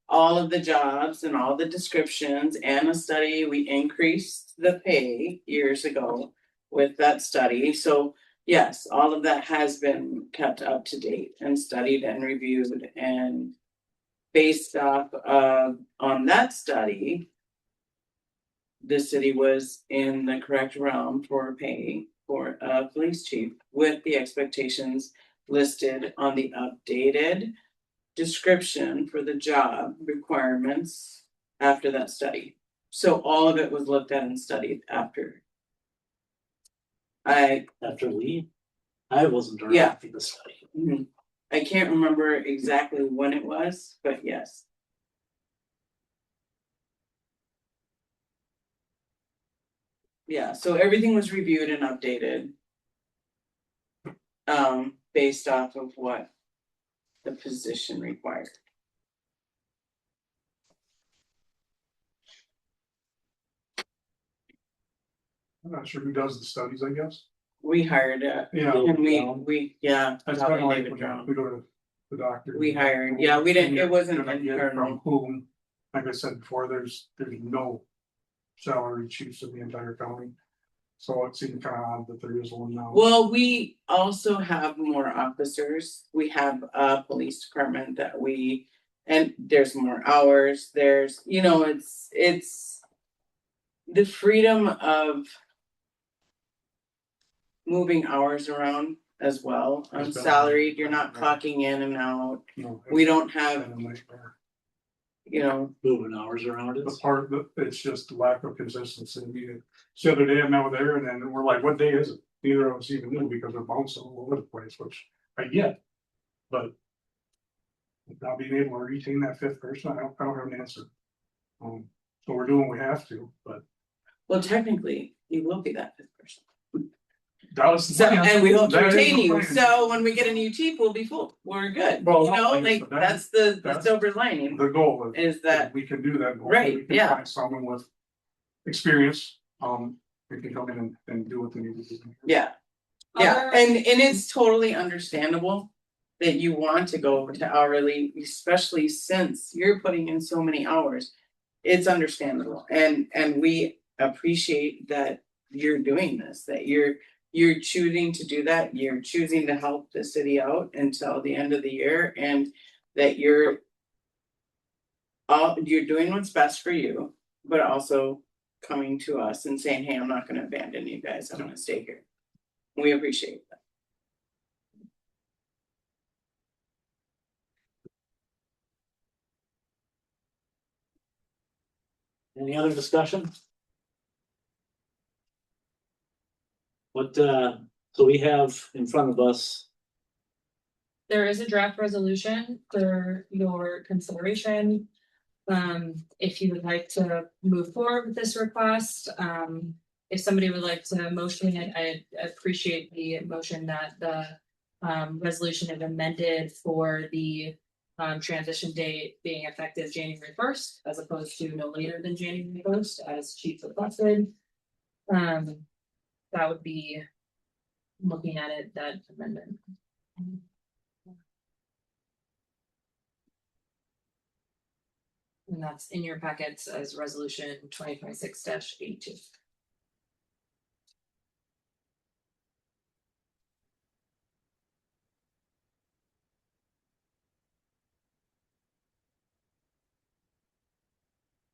all of the jobs and all the descriptions, and a study, we increased the pay years ago with that study. So yes, all of that has been kept up to date and studied and reviewed, and based off of, on that study, the city was in the correct realm for pay for a police chief with the expectations listed on the updated description for the job requirements after that study. So all of it was looked at and studied after. I wasn't around Yeah. for the study. I can't remember exactly when it was, but yes. Yeah, so everything was reviewed and updated. Based off of what the position required. I'm not sure who does the studies, I guess. We hired Yeah. and we That's kind probably of like David when Brown. we go to the doctor. We hired, yeah, we didn't, it wasn't You're gonna get internal. from whom, like I said before, there's no salary chiefs in the entire county. So it seemed kind of odd that there is one now. Well, we also have more officers. We have a police department that and there's more hours, there's, you know, it's the freedom of moving hours around as well. It's been- Unsalaried, you're not clocking in and out. No, We don't it's have, been a nightmare. you know, Moving hours around it. The part that it's just lack of consistency. I mean, the other day I met with Aaron and we're like, what day is it? Neither of us even knew because we're bouncing all over the place, which I get. But not being able to retain that fifth person, I don't have an answer. So we're doing what we have to, but well, technically, you will be that fifth person. that was the So, plan. and we hope to That is retain the you, plan. so when we get a new chief, we'll be full, we're good, Well, you know, like I like, said, that's the that's silver lining, The goal is that, we can do that. goal. Right, We can yeah. find someone with experience, they can come in and do what they need to do. yeah. Yeah, Other- and it's totally understandable that you want to go to hourly, especially since you're putting in so many hours. It's understandable, and we appreciate that you're doing this, that you're choosing to do that, you're choosing to help the city out until the end of the year, and that you're doing what's best for you, but also coming to us and saying, hey, I'm not gonna abandon you guys, I'm gonna stay here. We appreciate that. Any other discussion? What, so we have in front of us, There is a draft resolution for your consideration. If you would like to move forward with this request, if somebody would like to motion it, I appreciate the motion that the resolution is amended for the transition date being effective January 1st, as opposed to no later than January 1st, as chief requested. That would be looking at it, that amendment. And that's in your packets as resolution 2026-82.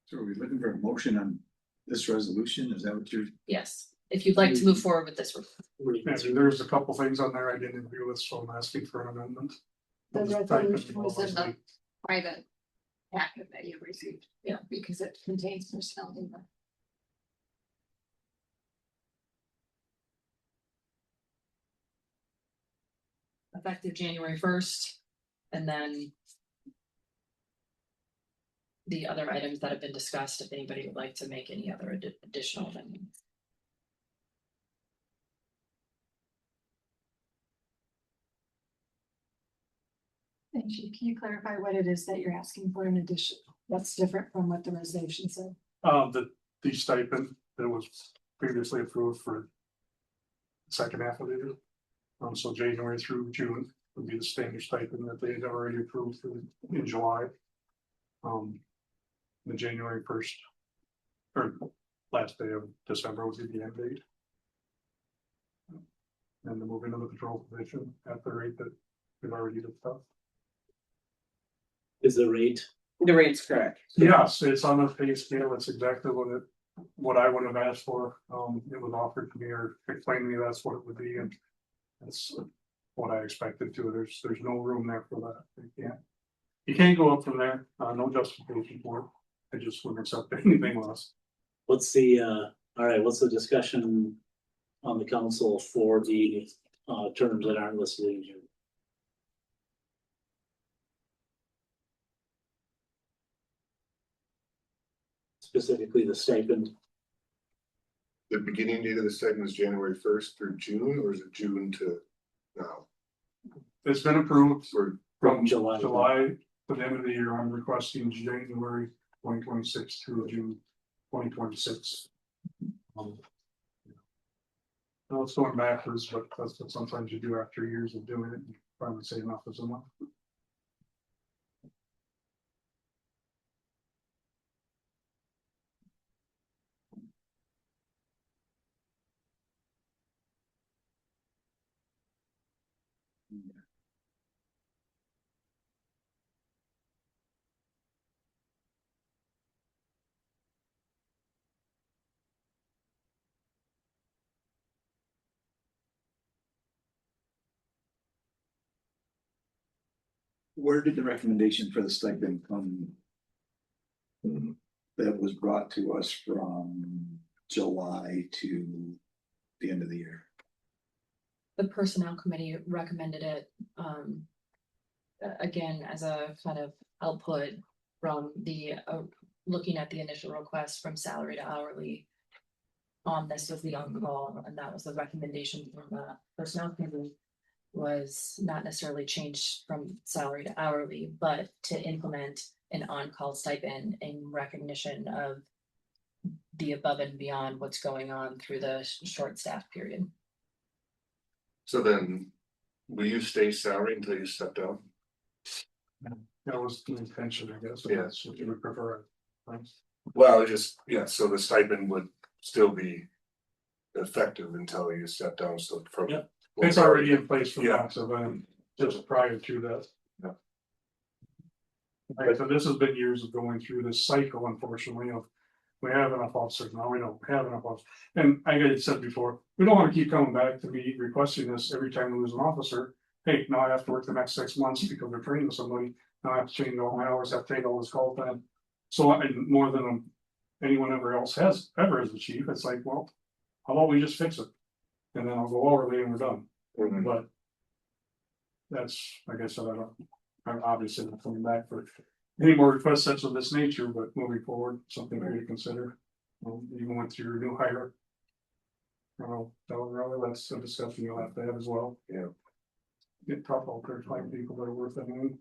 So are we looking for a motion on this resolution? Is that what you're? Yes, if you'd like to move forward with this. Yeah, there's a couple things on there I didn't agree with, so I'm asking for an amendment. The I'll just type it resolution was in the in. private packet that you received, yeah, because it contains personnel data. Effective January 1st, and then the other items that have been discussed, if anybody would like to make any other additional amendments. Thank you. Can you clarify what it is that you're asking for in addition? That's different from what the resolution said. The stipend that was previously approved for the second half of the year. So January through June would be the standard stipend that they had already approved in July. The January 1st or last day of December was the end date. And the moving of the patrol position at the rate that we've already discussed. Is the rate, The rate's correct. Yes, it's on the pay scale, it's exactly what I would have asked for, it was offered to me or explained to me that's what it would be, and that's what I expected to, there's no room there for that, you can't go up from there, no justification for it, I just wouldn't accept anything less. what's the, all right, what's the discussion on the council for the terms that aren't listed in here? Specifically the stipend. The beginning date of the stipend is January 1st through June, or is it June to now? It's been approved Or from July. July to the end of the year, I'm requesting January 2026 through June 2026. Well, it's going backwards, but that's what sometimes you do after years of doing it, you finally say enough is enough. Where did the recommendation for the stipend come? That was brought to us from July to the end of the year. The personnel committee recommended it, again, as a kind of output from the, looking at the initial request from salary to hourly. This was the on-call, and that was the recommendation from the personnel committee, was not necessarily changed from salary to hourly, but to implement an on-call stipend in recognition of the above and beyond what's going on through the short staff period. So then, will you stay salary until you step down? That was the intention, I guess, if Yeah. that's what you would prefer. Thanks. Well, so the stipend would still be effective until you step down, so from. Yep. It's already in place for Yeah. lots of, just prior to that. Yeah. Like, so this has been years of going through this cycle, unfortunately, of we have enough officers, now we don't have enough officers. And I had said before, we don't want to keep coming back to me requesting this every time we lose an officer. Hey, now I have to work the next 6 months because we're training somebody, now I have to change all my hours, have to take all this call time. So more than anyone ever else has, ever as a chief, it's like, well, how about we just fix it? And then I'll go hourly and we're done. But that's, like I said, I'm obviously not coming back for any more requests such of this nature, but moving forward, something for you to consider. Even with your new hire. Really, that's a discussion you'll have to have as well. Yeah. Get tough out there, find people that are worth it. And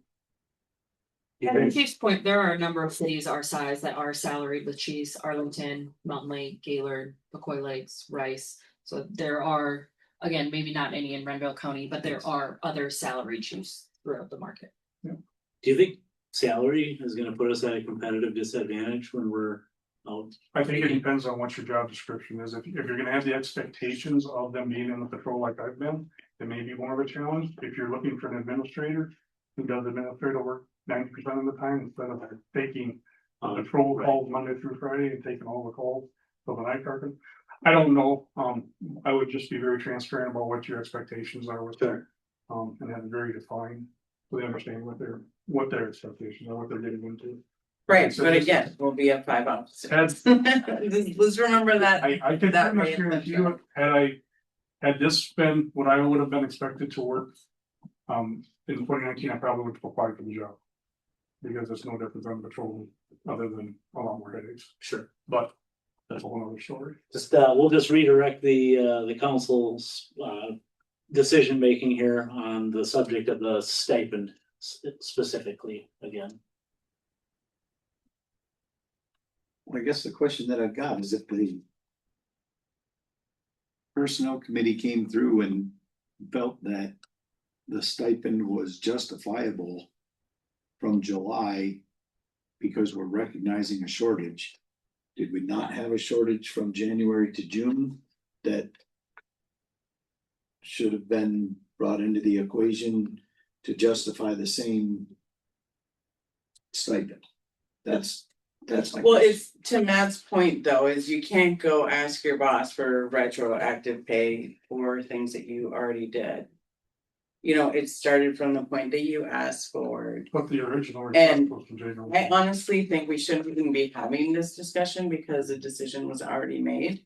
to Chief's point, there are a number of cities our size that are salaried with chiefs: Arlington, Mountain Lake, Gaylord, McCoy Lakes, Rice. So there are, again, maybe not any in Renville County, but there are other salaried chiefs throughout the market. Do you think salary is gonna put us at a competitive disadvantage when we're out? I think it depends on what your job description is. If you're gonna have the expectations of them being in the patrol like I've been, it may be more of a challenge. If you're looking for an administrator who does administrative work 90% of the time, instead of taking patrol calls Monday through Friday and taking all the calls for the night carpet. I don't know. I would just be very transparent about what your expectations are with that. And have it very defined, so they understand what their expectations are, what they're getting into. Right, So but this again, is- we'll be at 5 officers. That's- Let's remember that. I can that pretty much rate guarantee of- you, had this been what I would have been expected to work. In 2019, I probably would have applied for the job. Because there's no difference on patrol other than a lot more headaches. Sure. But that's a whole other story. Just, we'll just redirect the council's, decision making here on the subject of the stipend specifically again. Well, I guess the question that I've got is if the personnel committee came through and felt that the stipend was justifiable from July because we're recognizing a shortage, did we not have a shortage from January to June that should have been brought into the equation to justify the same stipend. That's my. Well, it's to Matt's point though, is you can't go ask your boss for retroactive pay for things that you already did. You know, it started from the point that you asked for. But the original request was from January. I honestly think we shouldn't even be having this discussion because the decision was already made.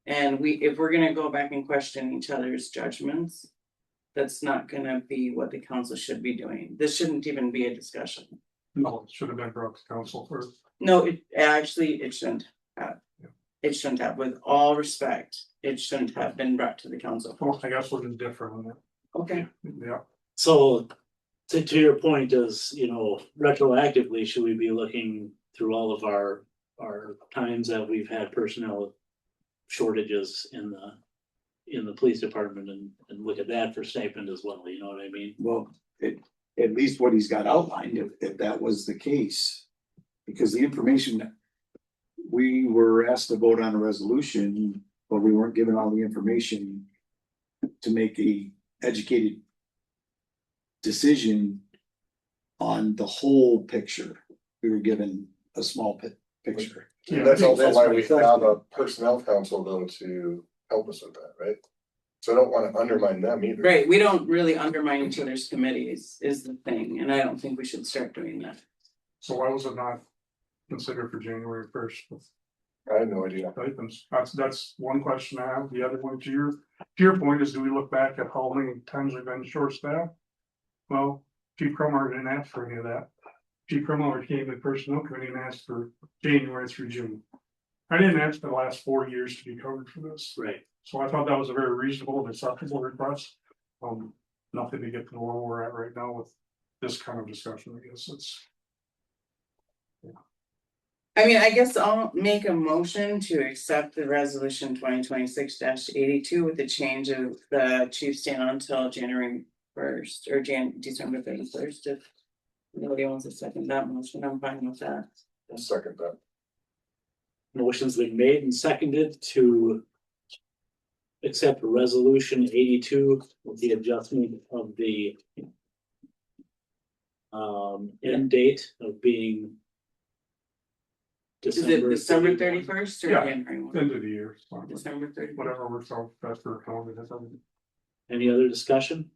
And if we're gonna go back and question each other's judgments, that's not gonna be what the council should be doing. This shouldn't even be a discussion. No, it should have been brought to council first. No, it shouldn't have. Yeah. It shouldn't have, with all respect, it shouldn't have been brought to the council. Well, I guess we're just different on that. Okay. Yeah. So to your point is, retroactively, should we be looking through all of our times that we've had personnel shortages in the police department and look at that for stipend as well, you know what I mean? Well, at least what he's got outlined, if that was the case. Because the information, we were asked to vote on a resolution, but we weren't given all the information to make a educated decision on the whole picture. We were given a small picture. Yeah, that's also why my we question. have a personnel council though to help us with that, right? So I don't wanna undermine them either. Right, we don't really undermine each other's committees is the thing, and I don't think we should start doing that. So why was it not considered for January 1st? I have no idea. Stipends? That's one question I have. The other one to your point is, do we look back at how many times we've been short staffed? Well, Chief Crumar didn't ask for any of that. Chief Crumar came to the personnel committee and asked for January through June. I didn't ask for the last 4 years to be covered for this. Right. So I thought that was a very reasonable and acceptable request. Nothing to get to where we're at right now with this kind of discussion. I guess it's. I mean, I guess I'll make a motion to accept the resolution 2026-82 with the change of the chief staying on until January 1st or December 31st. If nobody wants to second that motion, I'm fine with that. I'll second that. Motion's been made and seconded to accept resolution 82 with the adjustment of the end date of being Is it December 31st or Yeah, January 1? end of the year. It's fine. December 31st. Whatever works out best for accounting. That's all. Any other discussion?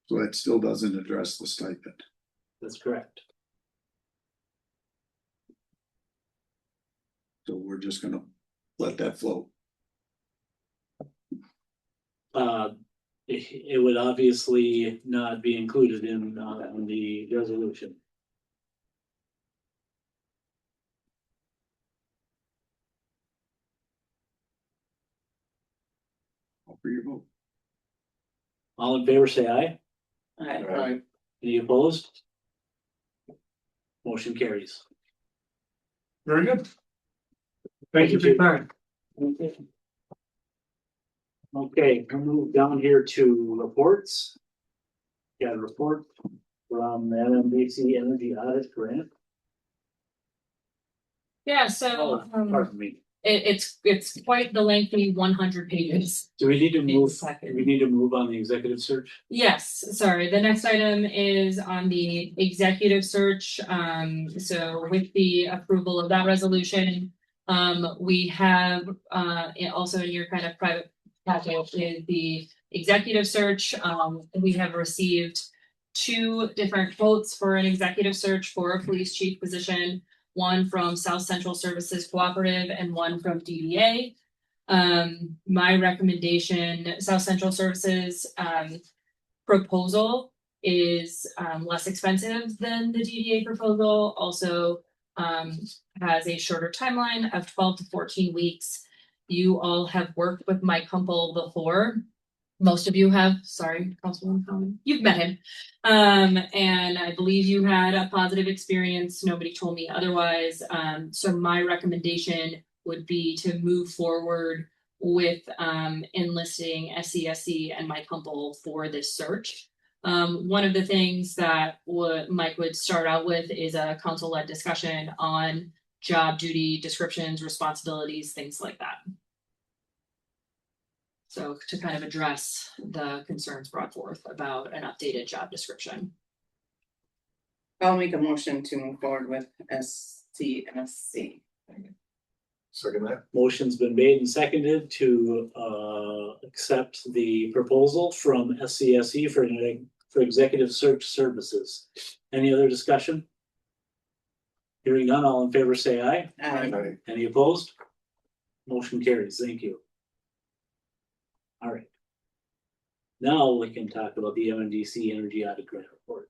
So that still doesn't address the stipend. That's correct. So we're just gonna let that float. It would obviously not be included in the resolution. Call for your vote. All in favor, say aye. Aye. Any opposed? Motion carries. Very good. Thank you for your time. Okay, we'll move down here to reports. Got a report from the MMBC Energy Audit Grant. Yeah, so Pardon me. it's quite the lengthy 100 pages. Do we need to In a move? second. Do we need to move on the executive search? Yes, sorry, the next item is on the executive search. So with the approval of that resolution, we have also in your kind of private packet is the executive search. We have received 2 different quotes for an executive search for a police chief position, one from South Central Services Cooperative and one from DDA. My recommendation, South Central Services proposal is less expensive than the DDA proposal, also has a shorter timeline of 12 to 14 weeks. You all have worked with Mike Humple before. Most of you have, sorry, Councilwoman Coleman, you've met him. And I believe you had a positive experience. Nobody told me otherwise. So my recommendation would be to move forward with enlisting SCSC and Mike Humple for this search. One of the things that Mike would start out with is a council-led discussion on job duty descriptions, responsibilities, things like that. So to kind of address the concerns brought forth about an updated job description. I'll make a motion to move forward with SCSC. Second that. Motion's been made and seconded to accept the proposal from SCSE for executive search services. Any other discussion? Hearing none, all in favor say aye. Aye. Any opposed? Motion carries. Thank you. All right. Now we can talk about the MMDC Energy Audit Grant Report.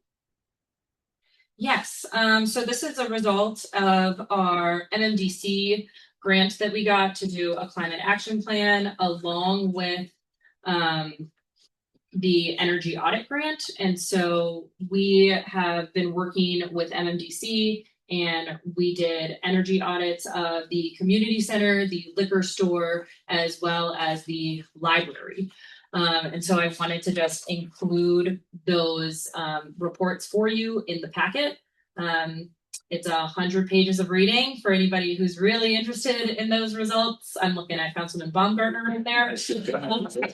Yes, so this is a result of our MMDC grant that we got to do a climate action plan along with the energy audit grant. And so we have been working with MMDC and we did energy audits of the community center, the liquor store, as well as the library. And so I wanted to just include those reports for you in the packet. It's 100 pages of reading for anybody who's really interested in those results. I'm looking at Councilman Baumgartner in there. Feel free looking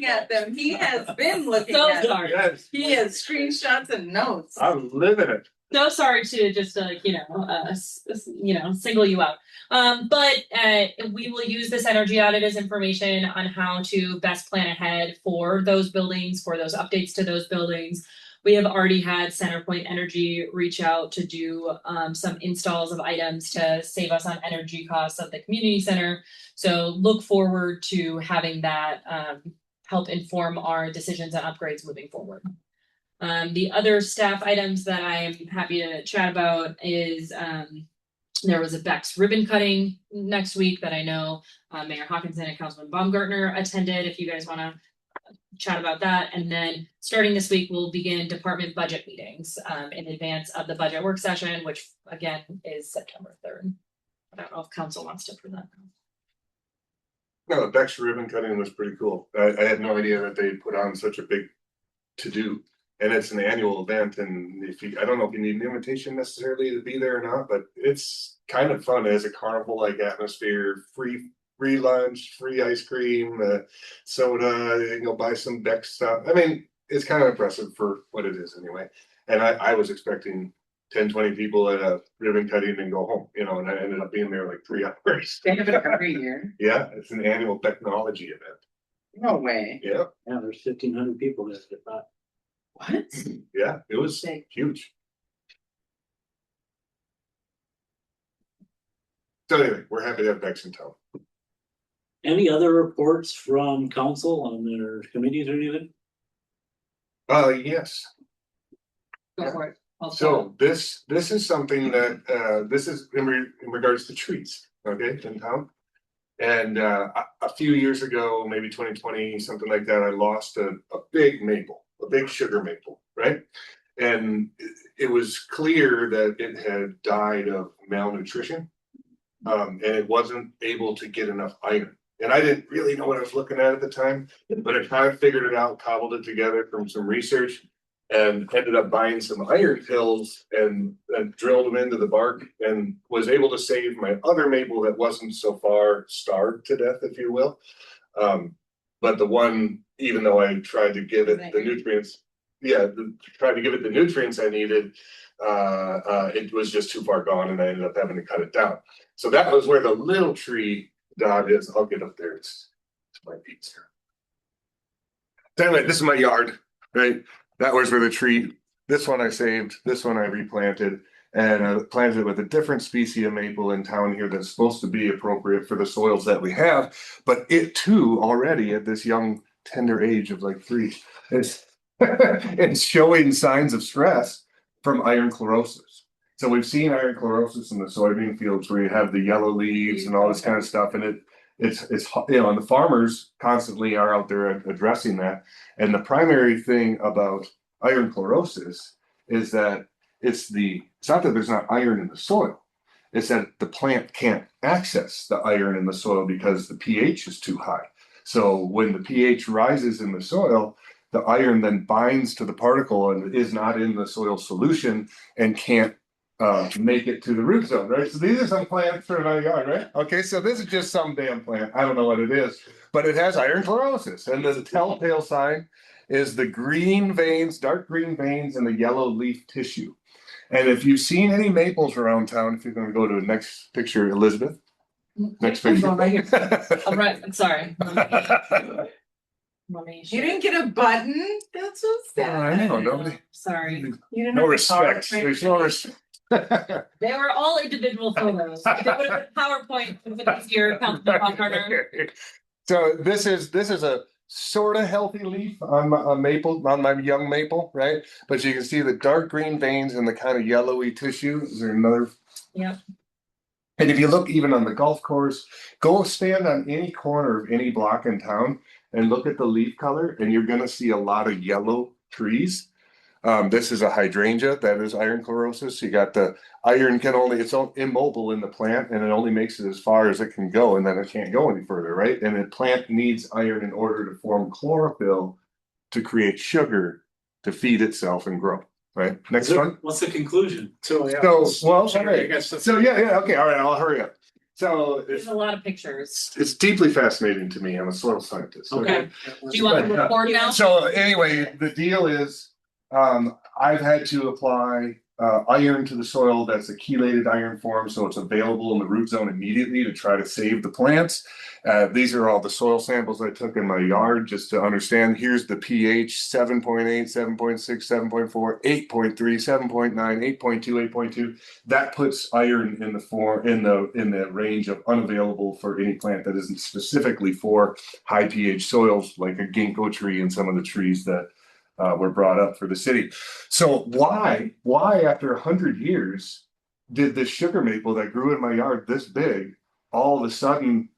at them. He has been looking So at them. sorry. He has screenshots and notes. I'm living it. So sorry to just single you out. But we will use this energy audit as information on how to best plan ahead for those buildings, for those updates to those buildings. We have already had Centerpoint Energy reach out to do some installs of items to save us on energy costs of the community center. So look forward to having that help inform our decisions on upgrades moving forward. The other staff items that I'm happy to chat about is there was a Bex ribbon cutting next week that I know Mayor Hawkinson and Councilman Baumgartner attended, if you guys want to chat about that. And then starting this week, we'll begin department budget meetings in advance of the budget work session, which again is September 3rd. I don't know if council wants to present. No, the Bex ribbon cutting was pretty cool. I had no idea that they put on such a big to-do. And it's an annual event, and I don't know if you need an invitation necessarily to be there or not, but it's kind of fun as a carnival-like atmosphere, free lunch, free ice cream, soda, buy some Bex stuff. I mean, it's kind of impressive for what it is anyway. And I was expecting 10, 20 people at a ribbon cutting and go home, and I ended up being there like 3 hours. They have it every year. Yeah, it's an annual technology event. No way. Yeah. Yeah, there's 1,500 people there at that. What? Yeah, it was huge. So anyway, we're happy to have Bex in town. Any other reports from council on their committees or anything? Yes. Go for it. So this is something that this is in regards to trees, okay, in town. And a few years ago, maybe 2020, something like that, I lost a big maple. A big sugar maple, right? And it was clear that it had died of malnutrition, and it wasn't able to get enough iron. And I didn't really know what I was looking at the time, but I kind of figured it out, cobbled it together from some research, and ended up buying some iron pills and drilled them into the bark, and was able to save my other maple that wasn't so far starved to death, if you will. But the one, even though I tried to give it the nutrients, tried to give it the nutrients I needed, it was just too far gone, and I ended up having to cut it down. So that was where the little tree dot is. I'll get up there. It's my pizza. So anyway, this is my yard, right? That was where the tree. This one I saved. This one I replanted. And I planted it with a different species of maple in town here that's supposed to be appropriate for the soils that we have. But it too, already at this young, tender age of like 3, it's showing signs of stress from iron chlorosis. So we've seen iron chlorosis in the soybean fields where you have the yellow leaves and all this kind of stuff. And it's and the farmers constantly are out there addressing that. And the primary thing about iron chlorosis is that it's not that there's not iron in the soil. It's that the plant can't access the iron in the soil because the pH is too high. So when the pH rises in the soil, the iron then binds to the particle and is not in the soil solution and can't make it to the root zone, right? So these are some plants for my yard, right? Okay, so this is just some damn plant. I don't know what it is, but it has iron chlorosis, and the telltale sign is the green veins, dark green veins in the yellow leaf tissue. And if you've seen any maples around town, if you're gonna go to the next picture, Elizabeth. Next I'm picture. going right here. I'm right, I'm sorry. You didn't get a button? That's so sad. I know, nobody. Sorry. You didn't No have a respect. PowerPoint. There's no respect. They were all individual photos. If it would have been PowerPoint, it would have been easier, Councilman Baumgartner. So this is a sort of healthy leaf on my maple, on my young maple, right? But you can see the dark green veins and the kind of yellowy tissue. Is there another? Yep. And if you look even on the golf course, go stand on any corner of any block in town and look at the leaf color, and you're gonna see a lot of yellow trees. This is a hydrangea, that is iron chlorosis. You got the iron it's immobile in the plant, and it only makes it as far as it can go, and then it can't go any further, right? And the plant needs iron in order to form chlorophyll to create sugar to feed itself and grow, right? Next one. What's the conclusion? So, well, all right. So yeah, okay, all right, I'll hurry up. So There's a lot of pictures. it's deeply fascinating to me. I'm a soil scientist. Okay. Do you want to record now? So anyway, the deal is, I've had to apply iron to the soil that's a chelated iron form, so it's available in the root zone immediately to try to save the plants. These are all the soil samples I took in my yard just to understand. Here's the pH: 7.8, 7.6, 7.4, 8.3, 7.9, 8.2, 8.2. That puts iron in the form in the range of unavailable for any plant that isn't specifically for high pH soils, like a ginkgo tree and some of the trees that were brought up for the city. So why after 100 years did this sugar maple that grew in my yard this big all of a sudden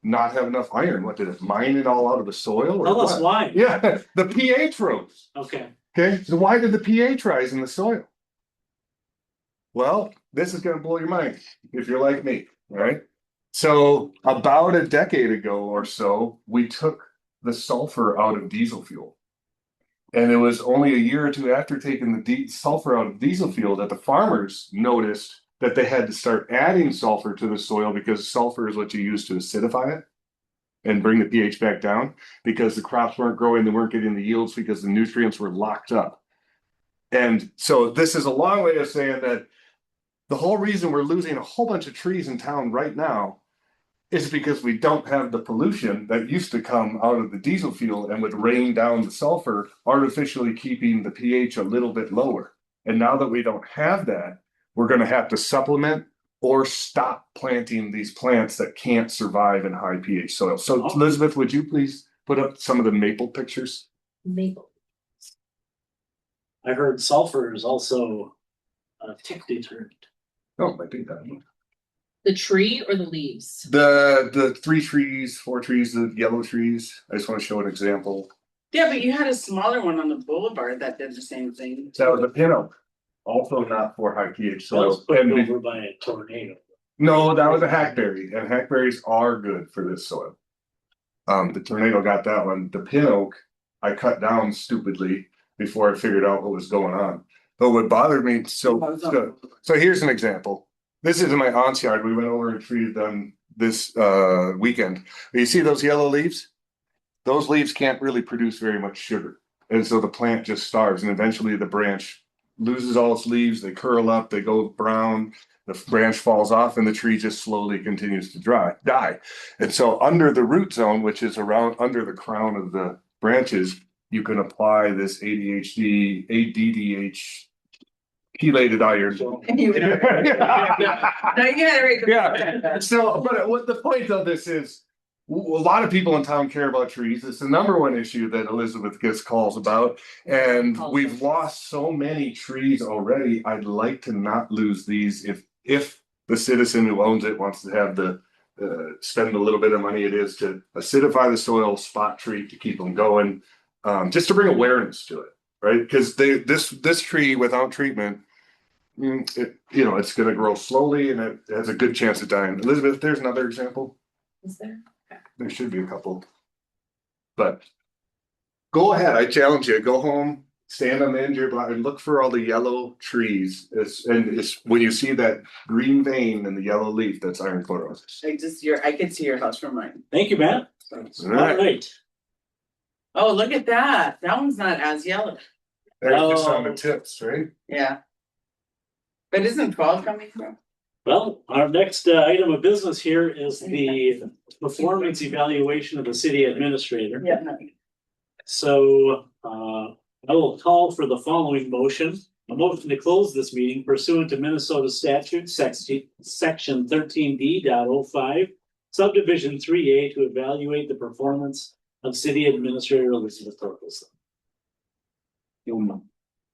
not have enough iron? What, did it mine it all out of the soil? Or Tell us why. Yeah, the pH rose. Okay. Okay, so why did the pH rise in the soil? Well, this is going to blow your mind if you're like me, right? So about a decade ago or so, we took the sulfur out of diesel fuel. And it was only a year or two after taking the sulfur out of diesel fuel that the farmers noticed that they had to start adding sulfur to the soil, because sulfur is what you use to acidify it and bring the pH back down, because the crops weren't growing, they weren't getting the yields because the nutrients were locked up. And so this is a long way of saying that the whole reason we're losing a whole bunch of trees in town right now is because we don't have the pollution that used to come out of the diesel fuel and would rain down the sulfur, artificially keeping the pH a little bit lower. And now that we don't have that, we're going to have to supplement or stop planting these plants that can't survive in high pH soil. So Elizabeth, would you please put up some of the maple pictures? Maple. I heard sulfur is also a tick deterrent. Oh, I think that one. The tree or the leaves? The 3 trees, 4 trees, the yellow trees. I just want to show an example. Yeah, but you had a smaller one on the boulevard that did the same thing. That was a pin oak, also not for high pH That was soil. put over by a tornado. No, that was a hackberry, and hackberries are good for this soil. The tornado got that one. The pin oak, I cut down stupidly before I figured out what was going on. But what bothered me, so here's an example. This is in my aunt's yard. We went over and treated them this weekend. You see those yellow leaves? Those leaves can't really produce very much sugar. And so the plant just starves, and eventually the branch loses all its leaves, they curl up, they go brown, the branch falls off, and the tree just slowly continues to die. And so under the root zone, which is around under the crown of the branches, you can apply this ADDH chelated iron. Yeah. So, but what the point of this is, a lot of people in town care about trees. It's the number one issue that Elizabeth gets calls about, and we've lost so many trees already. I'd like to not lose these. If the citizen who owns it wants to have the spend a little bit of money, it is to acidify the soil, spot treat to keep them going, just to bring awareness to it, right? Because this tree without treatment, it's going to grow slowly, and it has a good chance of dying. Elizabeth, there's another example. Is there? Okay. There should be a couple, but go ahead. I challenge you. Go home, stand on the edge of your block and look for all the yellow trees. It's when you see that green vein and the yellow leaf, that's iron photos. I could see your house from mine. Thank you, Matt. All right. Oh, look at that. That one's not as yellow. They're just on the tips, right? Yeah. But isn't 12 coming through? Well, our next item of business here is the performance evaluation of the city administrator. Yeah. No. So I will call for the following motion. A motion to close this meeting pursuant to Minnesota statute section 13D.05, subdivision 3A, to evaluate the performance of city administrator Elizabeth Torkelson.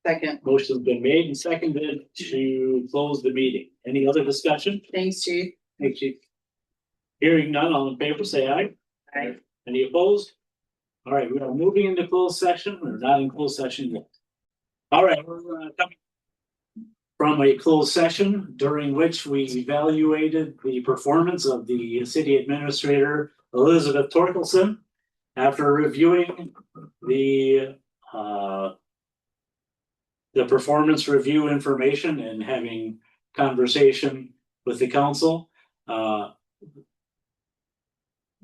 Second. Motion's been made and seconded to close the meeting. Any other discussion? Thanks, Chief. Thanks, Chief. Hearing none, all in favor, say aye. Aye. Any opposed? All right, we are moving into closed session. We're not in closed session yet. All right, we're coming from a closed session during which we evaluated the performance of the city administrator Elizabeth Torkelson. After reviewing the performance review information and having conversation with the council,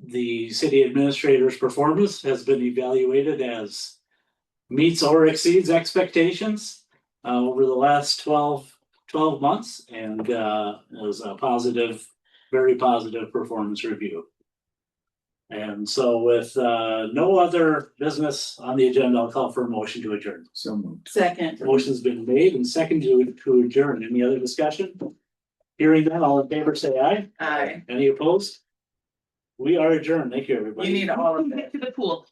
the city administrator's performance has been evaluated as meets or exceeds expectations over the last 12 months, and is a positive, very positive performance review. And so with no other business on the agenda, I'll call for a motion to adjourn. So moved. Second. Motion's been made and seconded to adjourn. Any other discussion? Hearing that, all in favor, say aye. Aye. Any opposed? We are adjourned. Thank you, everybody. You need all of it. Get to the pool.